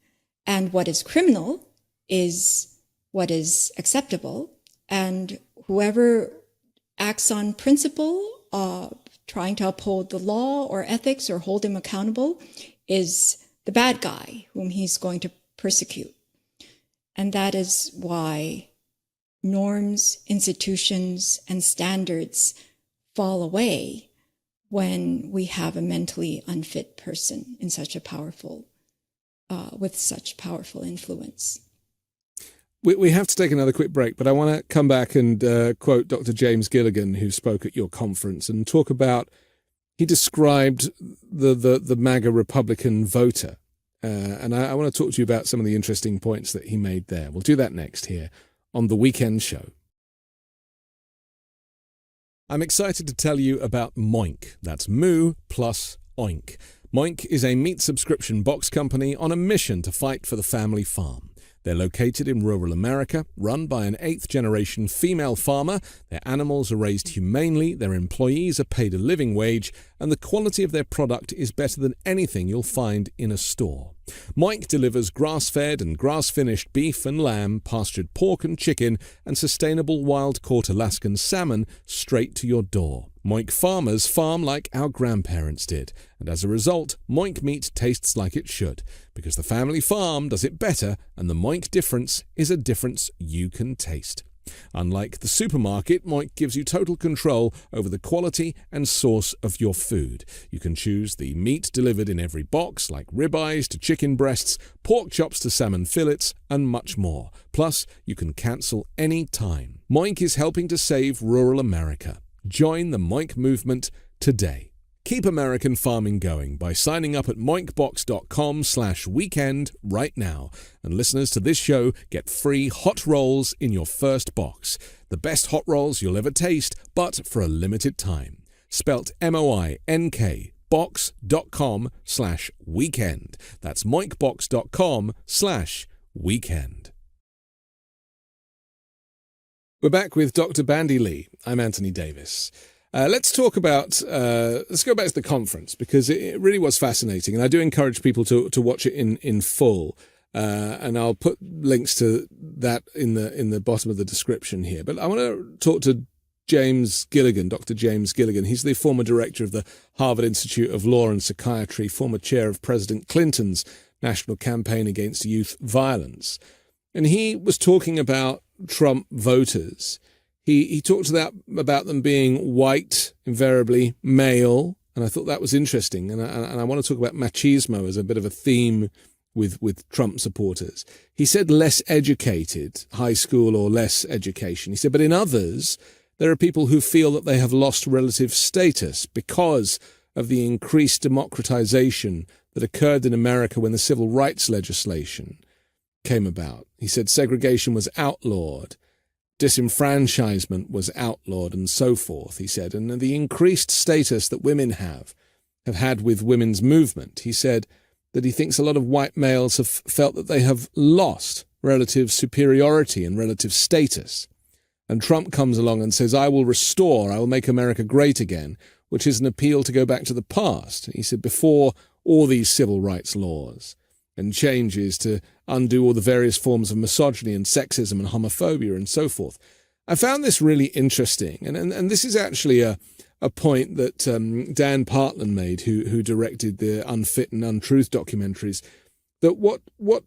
and what is criminal is what is acceptable. And whoever acts on principle, trying to uphold the law or ethics or hold him accountable, is the bad guy whom he's going to persecute. And that is why norms, institutions, and standards fall away when we have a mentally unfit person in such a powerful, with such powerful influence.
We have to take another quick break, but I want to come back and quote Dr. James Gilligan, who spoke at your conference, and talk about, he described the MAGA Republican voter. And I want to talk to you about some of the interesting points that he made there. We'll do that next here on The Weekend Show. I'm excited to tell you about Moink. That's Moo plus Oink. Moink is a meat subscription box company on a mission to fight for the family farm. They're located in rural America, run by an 8th-generation female farmer. Their animals are raised humanely, their employees are paid a living wage, and the quality of their product is better than anything you'll find in a store. Moink delivers grass-fed and grass-finished beef and lamb, pastured pork and chicken, and sustainable wild-caught Alaskan salmon straight to your door. Moink farmers farm like our grandparents did, and as a result, Moink meat tastes like it should, because the family farm does it better, and the Moink difference is a difference you can taste. Unlike the supermarket, Moink gives you total control over the quality and source of your food. You can choose the meat delivered in every box, like ribeyes to chicken breasts, pork chops to salmon fillets, and much more. Plus, you can cancel any time. Moink is helping to save rural America. Join the Moink movement today. Keep American farming going by signing up at moinkbox.com/weekend right now. And listeners to this show get free hot rolls in your first box. The best hot rolls you'll ever taste, but for a limited time. Spelt MOINK box.com/weekend. That's moinkbox.com/weekend. We're back with Dr. Bandy Lee. I'm Anthony Davis. Let's talk about, let's go back to the conference, because it really was fascinating. And I do encourage people to watch it in full. And I'll put links to that in the bottom of the description here. But I want to talk to James Gilligan, Dr. James Gilligan. He's the former director of the Harvard Institute of Law and Psychiatry, former chair of President Clinton's National Campaign Against Youth Violence. And he was talking about Trump voters. He talked about them being white, invariably male, and I thought that was interesting. And I want to talk about machismo as a bit of a theme with Trump supporters. He said less educated, high school or less education. He said, but in others, there are people who feel that they have lost relative status because of the increased democratization that occurred in America when the civil rights legislation came about. He said segregation was outlawed, disenfranchisement was outlawed, and so forth, he said. And the increased status that women have had with women's movement. He said that he thinks a lot of white males have felt that they have lost relative superiority and relative status. And Trump comes along and says, I will make America great again, which is an appeal to go back to the past. He said, before all these civil rights laws and changes to undo all the various forms of misogyny and sexism and homophobia and so forth. I found this really interesting. And this is actually a point that Dan Partland made, who directed the Unfit and Untruth documentaries, that what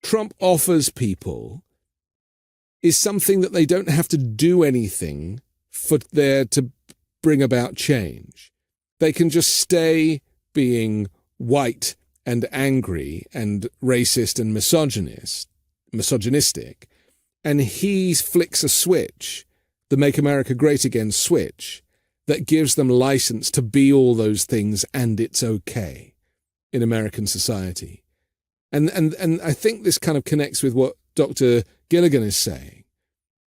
Trump offers people is something that they don't have to do anything for there to bring about change. They can just stay being white and angry and racist and misogynistic, and he flicks a switch, the Make America Great Again switch, that gives them license to be all those things, and it's okay in American society. And I think this kind of connects with what Dr. Gilligan is saying,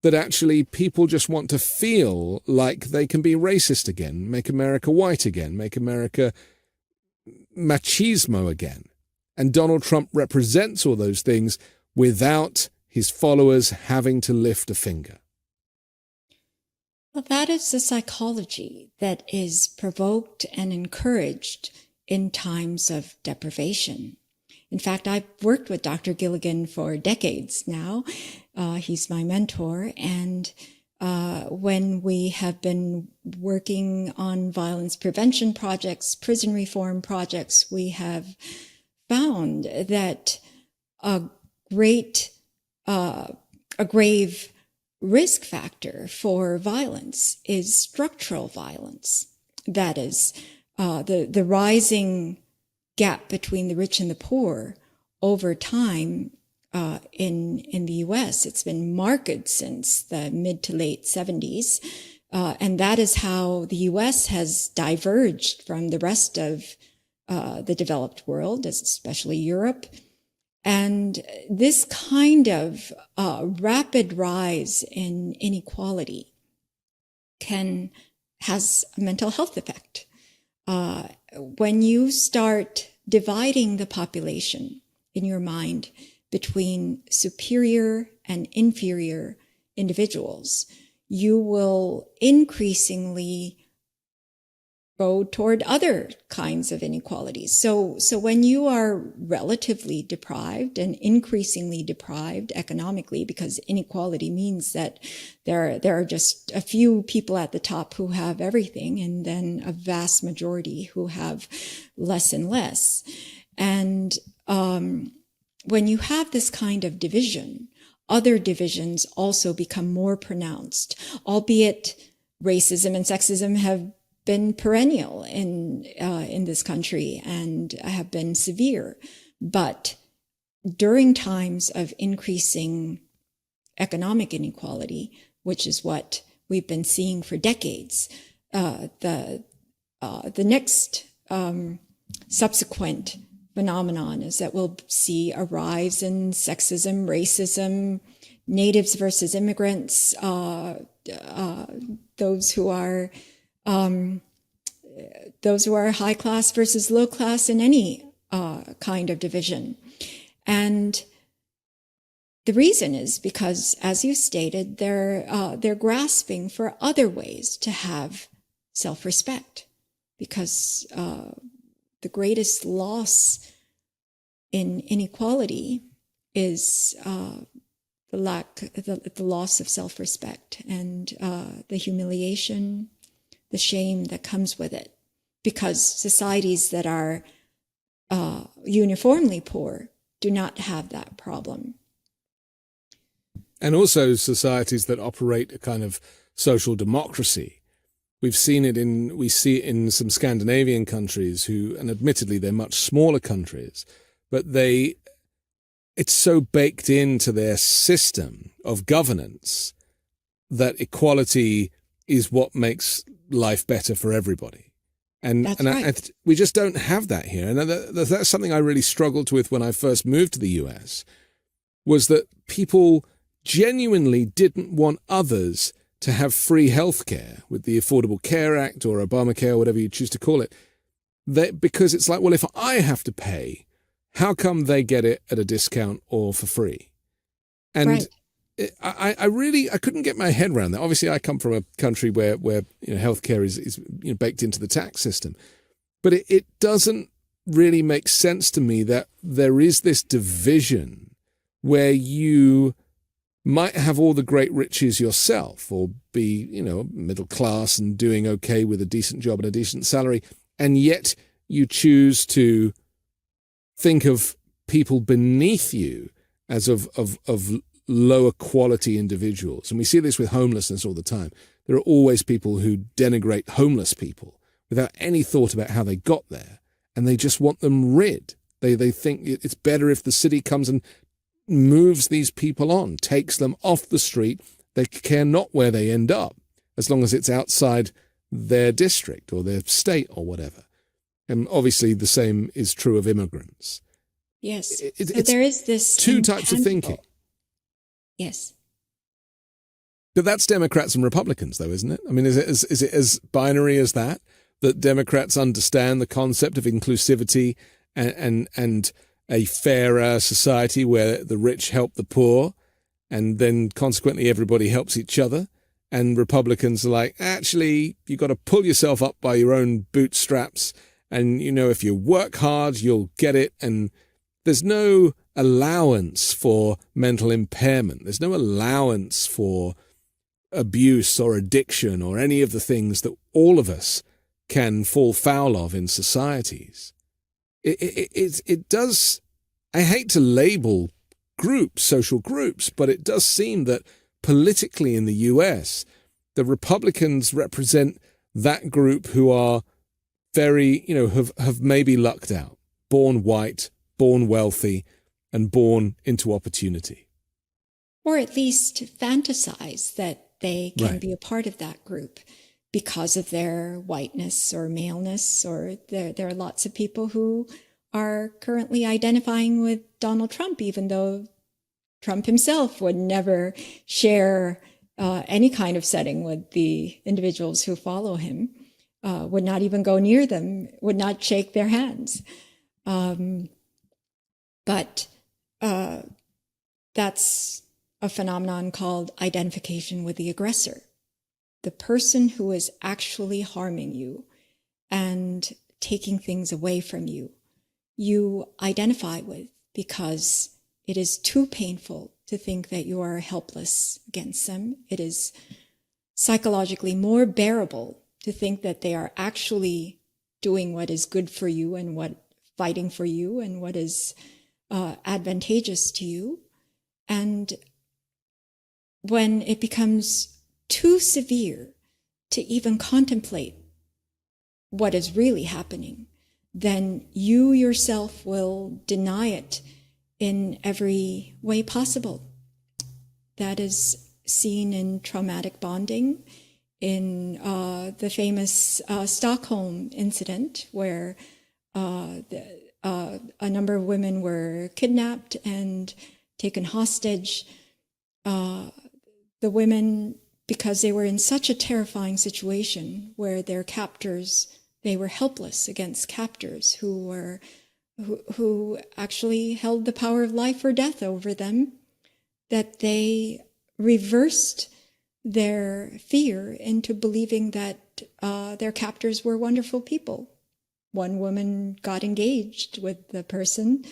that actually people just want to feel like they can be racist again, make America white again, make America machismo again. And Donald Trump represents all those things without his followers having to lift a finger.
Well, that is the psychology that is provoked and encouraged in times of deprivation. In fact, I've worked with Dr. Gilligan for decades now. He's my mentor. And when we have been working on violence prevention projects, prison reform projects, we have found that a grave risk factor for violence is structural violence. That is, the rising gap between the rich and the poor over time in the U.S. It's been marked since the mid to late 70s. And that is how the U.S. has diverged from the rest of the developed world, especially Europe. And this kind of rapid rise in inequality has a mental health effect. When you start dividing the population in your mind between superior and inferior individuals, you will increasingly go toward other kinds of inequalities. So when you are relatively deprived and increasingly deprived economically, because inequality means that there are just a few people at the top who have everything, and then a vast majority who have less and less. And when you have this kind of division, other divisions also become more pronounced, albeit racism and sexism have been perennial in this country and have been severe. But during times of increasing economic inequality, which is what we've been seeing for decades, the next subsequent phenomenon is that we'll see a rise in sexism, racism, natives versus immigrants, those who are high class versus low class in any kind of division. And the reason is because, as you stated, they're grasping for other ways to have self-respect, because the greatest loss in inequality is the loss of self-respect and the humiliation, the shame that comes with it, because societies that are uniformly poor do not have that problem.
And also societies that operate a kind of social democracy. We see it in some Scandinavian countries and admittedly they're much smaller countries, but it's so baked into their system of governance that equality is what makes life better for everybody. And,
That's
and
right.
we just don't have that here. And that's something I really struggled with when I first moved to the US, was that people genuinely didn't want others to have free healthcare with the Affordable Care Act or Obamacare, whatever you choose to call it. Because it's like, well, if I have to pay, how come they get it at a discount or for free? And
Right.
I couldn't get my head around that. Obviously, I come from a country where healthcare is baked into the tax system, but it doesn't really make sense to me that there is this division where you might have all the great riches yourself, or be middle class and doing okay with a decent job and a decent salary, and yet you choose to think of people beneath you as of lower quality individuals. And we see this with homelessness all the time. There are always people who denigrate homeless people without any thought about how they got there, and they just want them rid. They think it's better if the city comes and moves these people on, takes them off the street. They care not where they end up, as long as it's outside their district or their state or whatever. And obviously the same is true of immigrants.
Yes. So
It's
there is this
two types of thinking.
Yes.
But that's Democrats and Republicans, though, isn't it? I mean, is it as binary as that Democrats understand the concept of inclusivity and a fairer society where the rich help the poor, and then consequently everybody helps each other? And Republicans are like, actually, you got to pull yourself up by your own bootstraps, and if you work hard, you'll get it. And there's no allowance for mental impairment. There's no allowance for abuse or addiction or any of the things that all of us can fall foul of in societies. It does. I hate to label groups, social groups, but it does seem that politically in the US, the Republicans represent that group who are very, have maybe lucked out, born white, born wealthy, and born into opportunity.
Or at least fantasize that they can
Right.
be a part of that group because of their whiteness or maleness, or there are lots of people who are currently identifying with Donald Trump, even though Trump himself would never share any kind of setting with the individuals who follow him, would not even go near them, would not shake their hands. But that's a phenomenon called identification with the aggressor, the person who is actually harming you and taking things away from you. You identify with, because it is too painful to think that you are helpless against them. It is psychologically more bearable to think that they are actually doing what is good for you and fighting for you and what is advantageous to you. And when it becomes too severe to even contemplate what is really happening, then you yourself will deny it in every way possible. That is seen in traumatic bonding, in the famous Stockholm incident, where a number of women were kidnapped and taken hostage. The women, because they were in such a terrifying situation where their captors, they were helpless against captors who actually held the power of life or death over them, that they reversed their fear into believing that their captors were wonderful people. One woman got engaged with the person.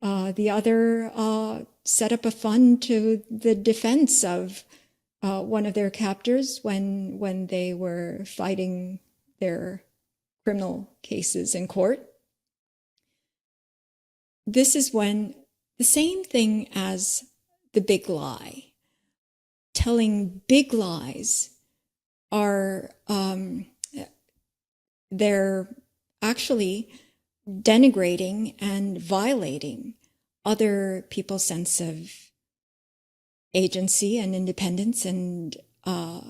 The other set up a fund to the defense of one of their captors when they were fighting their criminal cases in court. This is when the same thing as the big lie, telling big lies, are they're actually denigrating and violating other people's sense of agency and independence and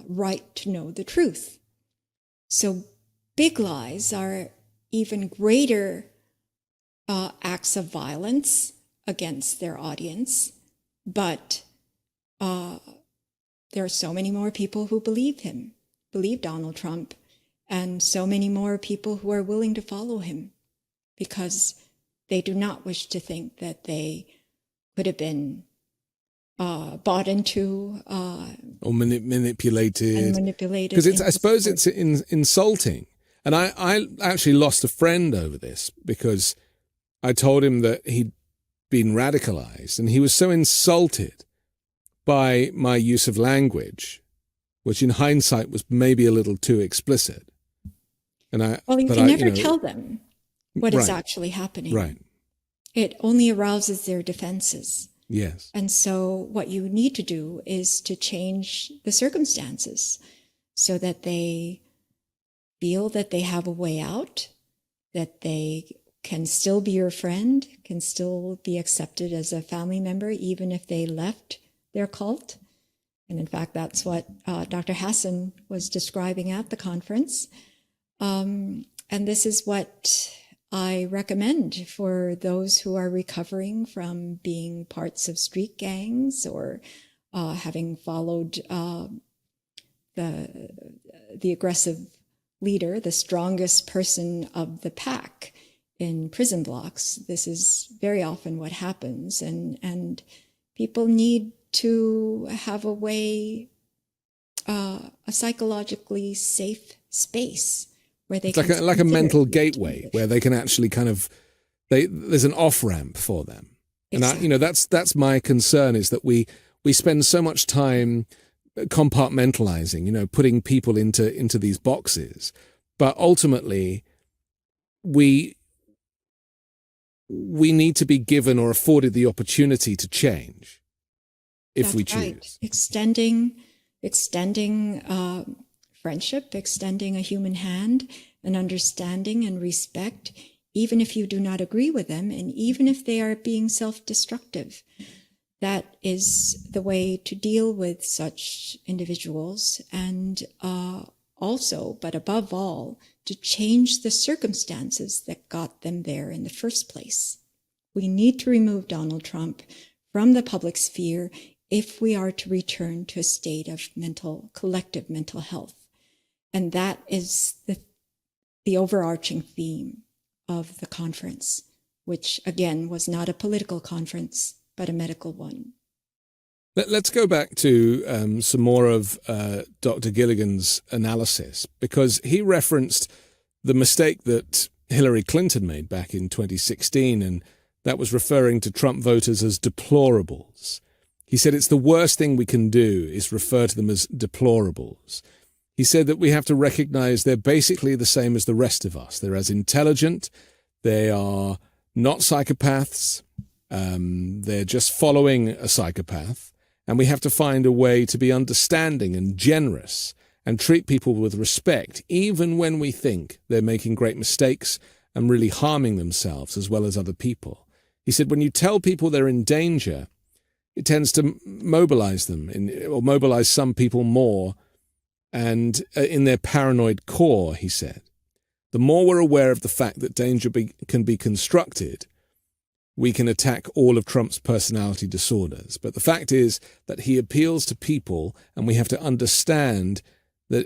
right to know the truth. So big lies are even greater acts of violence against their audience, but there are so many more people who believe Donald Trump, and so many more people who are willing to follow him because they do not wish to think that they could have been bought into
or manipulated.
And manipulated.
Because I suppose it's insulting. And I actually lost a friend over this because I told him that he'd been radicalized, and he was so insulted by my use of language, which in hindsight was maybe a little too explicit. And
you can never tell them what is actually happening.
Right.
It only arouses their defenses.
Yes.
And so what you need to do is to change the circumstances so that they feel that they have a way out, that they can still be your friend, can still be accepted as a family member, even if they left their cult. And in fact, that's what Dr. Hassan was describing at the conference. And this is what I recommend for those who are recovering from being parts of street gangs or having followed the aggressive leader, the strongest person of the pack in prison blocks. This is very often what happens, and people need to have a way, a psychologically safe space where they
it's like a mental gateway where they can actually kind of there's an off ramp for them.
Exactly.
And that's my concern, is that we spend so much time compartmentalizing, putting people into these boxes, but ultimately we need to be given or afforded the opportunity to change if we choose. Right.
Extending friendship, extending a human hand, and understanding and respect, even if you do not agree with them, and even if they are being self-destructive. That is the way to deal with such individuals, and also, but above all, to change the circumstances that got them there in the first place. We need to remove Donald Trump from the public sphere if we are to return to a state of collective mental health. And that is the overarching theme of the conference, which again was not a political conference, but a medical one.
Let's go back to some more of Dr. Gilligan's analysis, because he referenced the mistake that Hillary Clinton made back in 2016, and that was referring to Trump voters as deplorables. He said it's the worst thing we can do is refer to them as deplorables. He said that we have to recognize they're basically the same as the rest of us. They're as intelligent. They are not psychopaths. They're just following a psychopath. And we have to find a way to be understanding and generous and treat people with respect, even when we think they're making great mistakes and really harming themselves as well as other people. He said when you tell people they're in danger, it tends to mobilize them or mobilize some people more. And in their paranoid core, he said, the more we're aware of the fact that danger can be constructed, we can attack all of Trump's personality disorders. But the fact is that he appeals to people, and we have to understand that,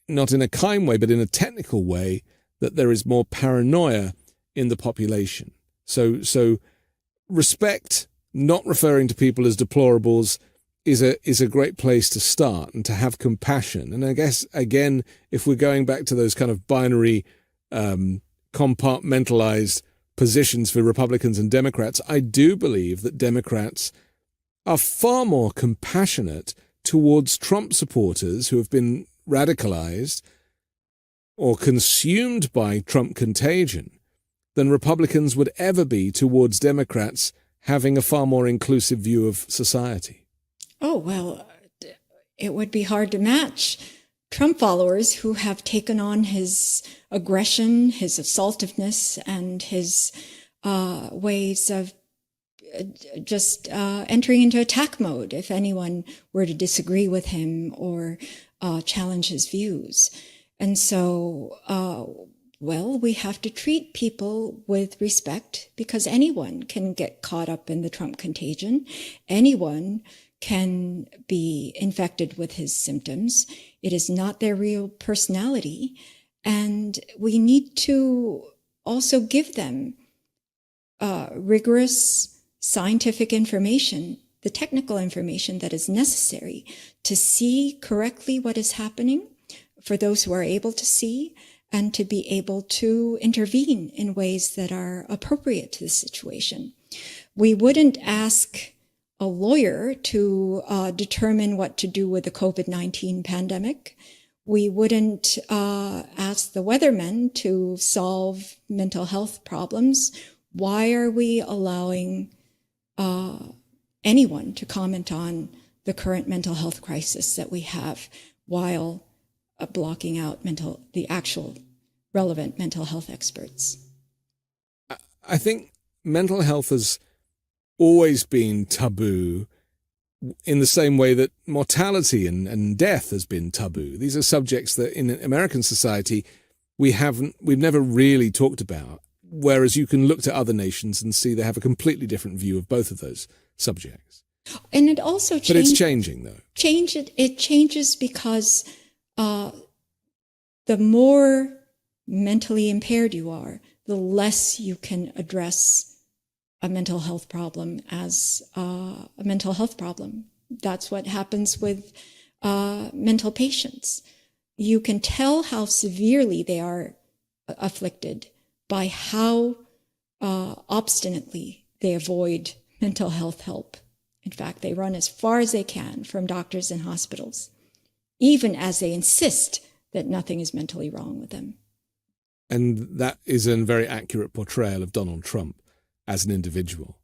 not in a kind way, but in a technical way, that there is more paranoia in the population. So respect, not referring to people as deplorables, is a great place to start, and to have compassion. And I guess, again, if we're going back to those kind of binary, compartmentalized positions for Republicans and Democrats, I do believe that Democrats are far more compassionate towards Trump supporters who have been radicalized or consumed by Trump Contagion than Republicans would ever be towards Democrats having a far more inclusive view of society.
Oh, well, it would be hard to match Trump followers who have taken on his aggression, his assaultiveness, and his ways of just entering into attack mode if anyone were to disagree with him or challenge his views. And so, we have to treat people with respect, because anyone can get caught up in the Trump contagion. Anyone can be infected with his symptoms. It is not their real personality. And we need to also give them rigorous scientific information, the technical information that is necessary to see correctly what is happening for those who are able to see, and to be able to intervene in ways that are appropriate to the situation. We wouldn't ask a lawyer to determine what to do with the COVID-19 pandemic. We wouldn't ask the weathermen to solve mental health problems. Why are we allowing anyone to comment on the current mental health crisis that we have while blocking out the actual relevant mental health experts?
I think mental health has always been taboo in the same way that mortality and death has been taboo. These are subjects that in American society we've never really talked about, whereas you can look to other nations and see they have a completely different view of both of those subjects.
And it also changes.
But it's changing, though.
It changes because the more mentally impaired you are, the less you can address a mental health problem as a mental health problem. That's what happens with mental patients. You can tell how severely they are afflicted by how obstinately they avoid mental health help. In fact, they run as far as they can from doctors and hospitals, even as they insist that nothing is mentally wrong with them.
And that is a very accurate portrayal of Donald Trump as an individual,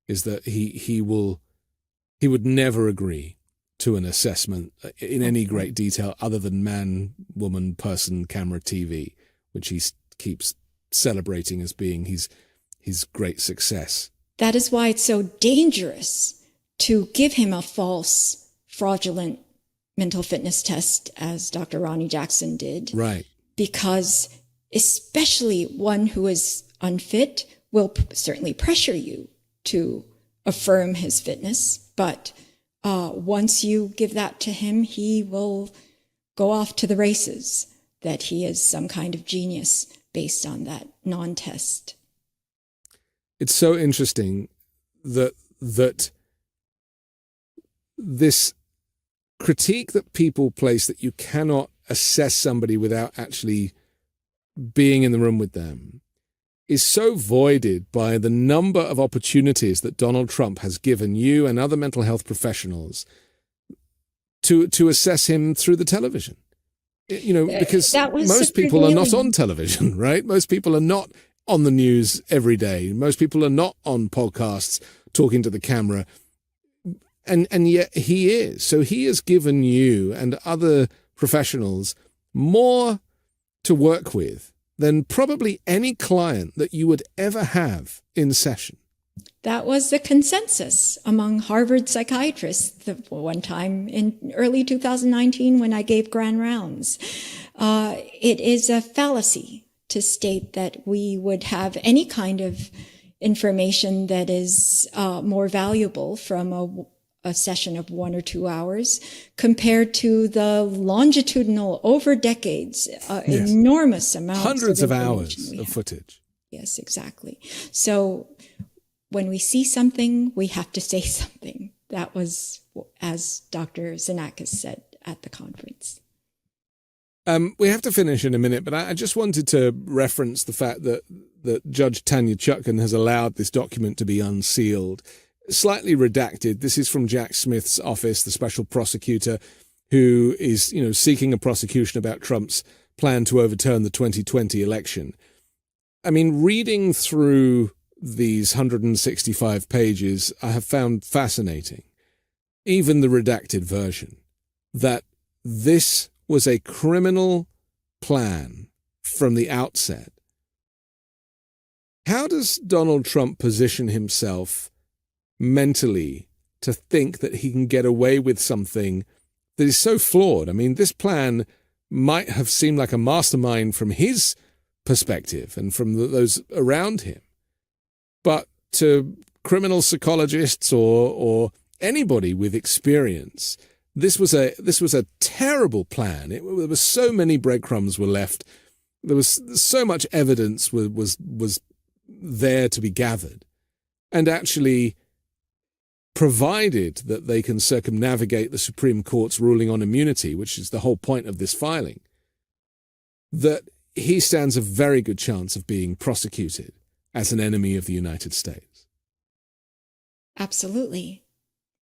is that he would never agree to an assessment in any great detail other than man, woman, person, camera, TV, which he keeps celebrating as being his great success.
That is why it's so dangerous to give him a false, fraudulent mental fitness test, as Dr. Ronnie Jackson did.
Right.
Because especially one who is unfit will certainly pressure you to affirm his fitness. But once you give that to him, he will go off to the races that he is some kind of genius based on that non-test.
It's so interesting that this critique that people place that you cannot assess somebody without actually being in the room with them is so voided by the number of opportunities that Donald Trump has given you and other mental health professionals to assess him through the television. You know, because most people are not on television, right? Most people are not on the news every day. Most people are not on podcasts talking to the camera. And yet he is. So he has given you and other professionals more to work with than probably any client that you would ever have in session.
That was the consensus among Harvard psychiatrists one time in early 2019 when I gave grand rounds. It is a fallacy to state that we would have any kind of information that is more valuable from a session of 1 or 2 hours compared to the longitudinal, over decades, enormous amounts
hundreds
of
hours of footage.
Yes, exactly. So when we see something, we have to say something. That was, as Dr. Xenakis said at the conference.
We have to finish in a minute, but I just wanted to reference the fact that Judge Tanya Chutkan has allowed this document to be unsealed. Slightly redacted. This is from Jack Smith's office, the special prosecutor, who is, seeking a prosecution about Trump's plan to overturn the 2020 election. I mean, reading through these 165 pages, I have found fascinating, even the redacted version, that this was a criminal plan from the outset. How does Donald Trump position himself mentally to think that he can get away with something that is so flawed? I mean, this plan might have seemed like a mastermind from his perspective and from those around him. But to criminal psychologists or anybody with experience, this was a terrible plan. There were so many breadcrumbs were left. There was so much evidence was there to be gathered, and actually, provided that they can circumnavigate the Supreme Court's ruling on immunity, which is the whole point of this filing, that he stands a very good chance of being prosecuted as an enemy of the United States.
Absolutely.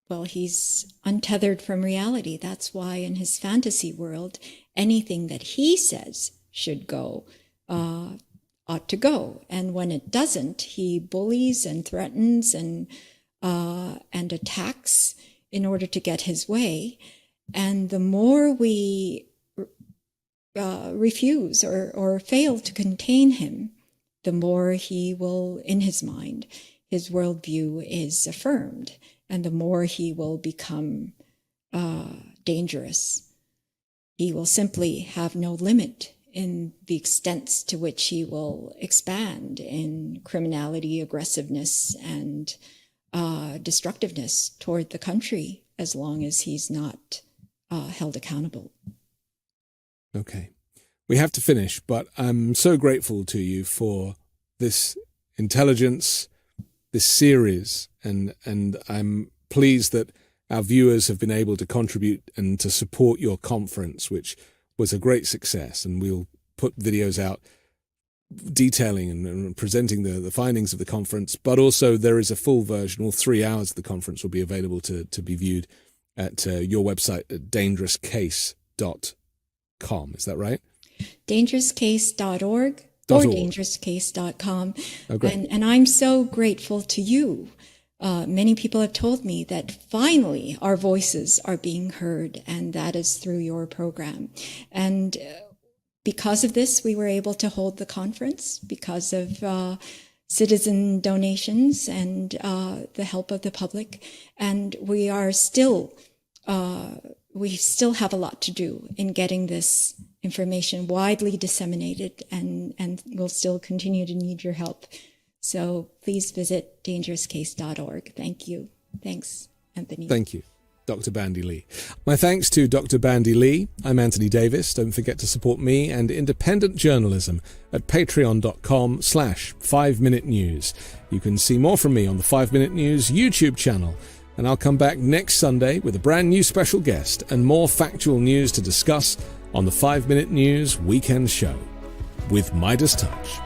Well, he's untethered from reality. That's why in his fantasy world, anything that he says should go ought to go. And when it doesn't, he bullies and threatens and attacks in order to get his way. And the more we refuse or fail to contain him, the more he will, in his mind, his worldview is affirmed, and the more he will become dangerous. He will simply have no limit in the extents to which he will expand in criminality, aggressiveness, and destructiveness toward the country, as long as he's not held accountable.
Okay. We have to finish, but I'm so grateful to you for this intelligence, this series, and I'm pleased that our viewers have been able to contribute and to support your conference, which was a great success. And we'll put videos out detailing and presenting the findings of the conference, but also there is a full version. All 3 hours of the conference will be available to be viewed at your website at dangerouscase.com. Is that right?
Dangerouscase.org or dangerouscase.com.
Oh, great.
And I'm so grateful to you. Many people have told me that finally our voices are being heard, and that is through your program. And because of this, we were able to hold the conference because of citizen donations and the help of the public. And we are still, we still have a lot to do in getting this information widely disseminated, and we'll still continue to need your help. So please visit dangerouscase.org. Thank you. Thanks, Anthony.
Thank you, Dr. Bandy Lee. My thanks to Dr. Bandy Lee. I'm Anthony Davis. Don't forget to support me and independent journalism at patreon.com/5Minute News. You can see more from me on the 5 Minute News YouTube channel. And I'll come back next Sunday with a brand new special guest and more factual news to discuss on the 5 Minute News Weekend Show with Midas Touch.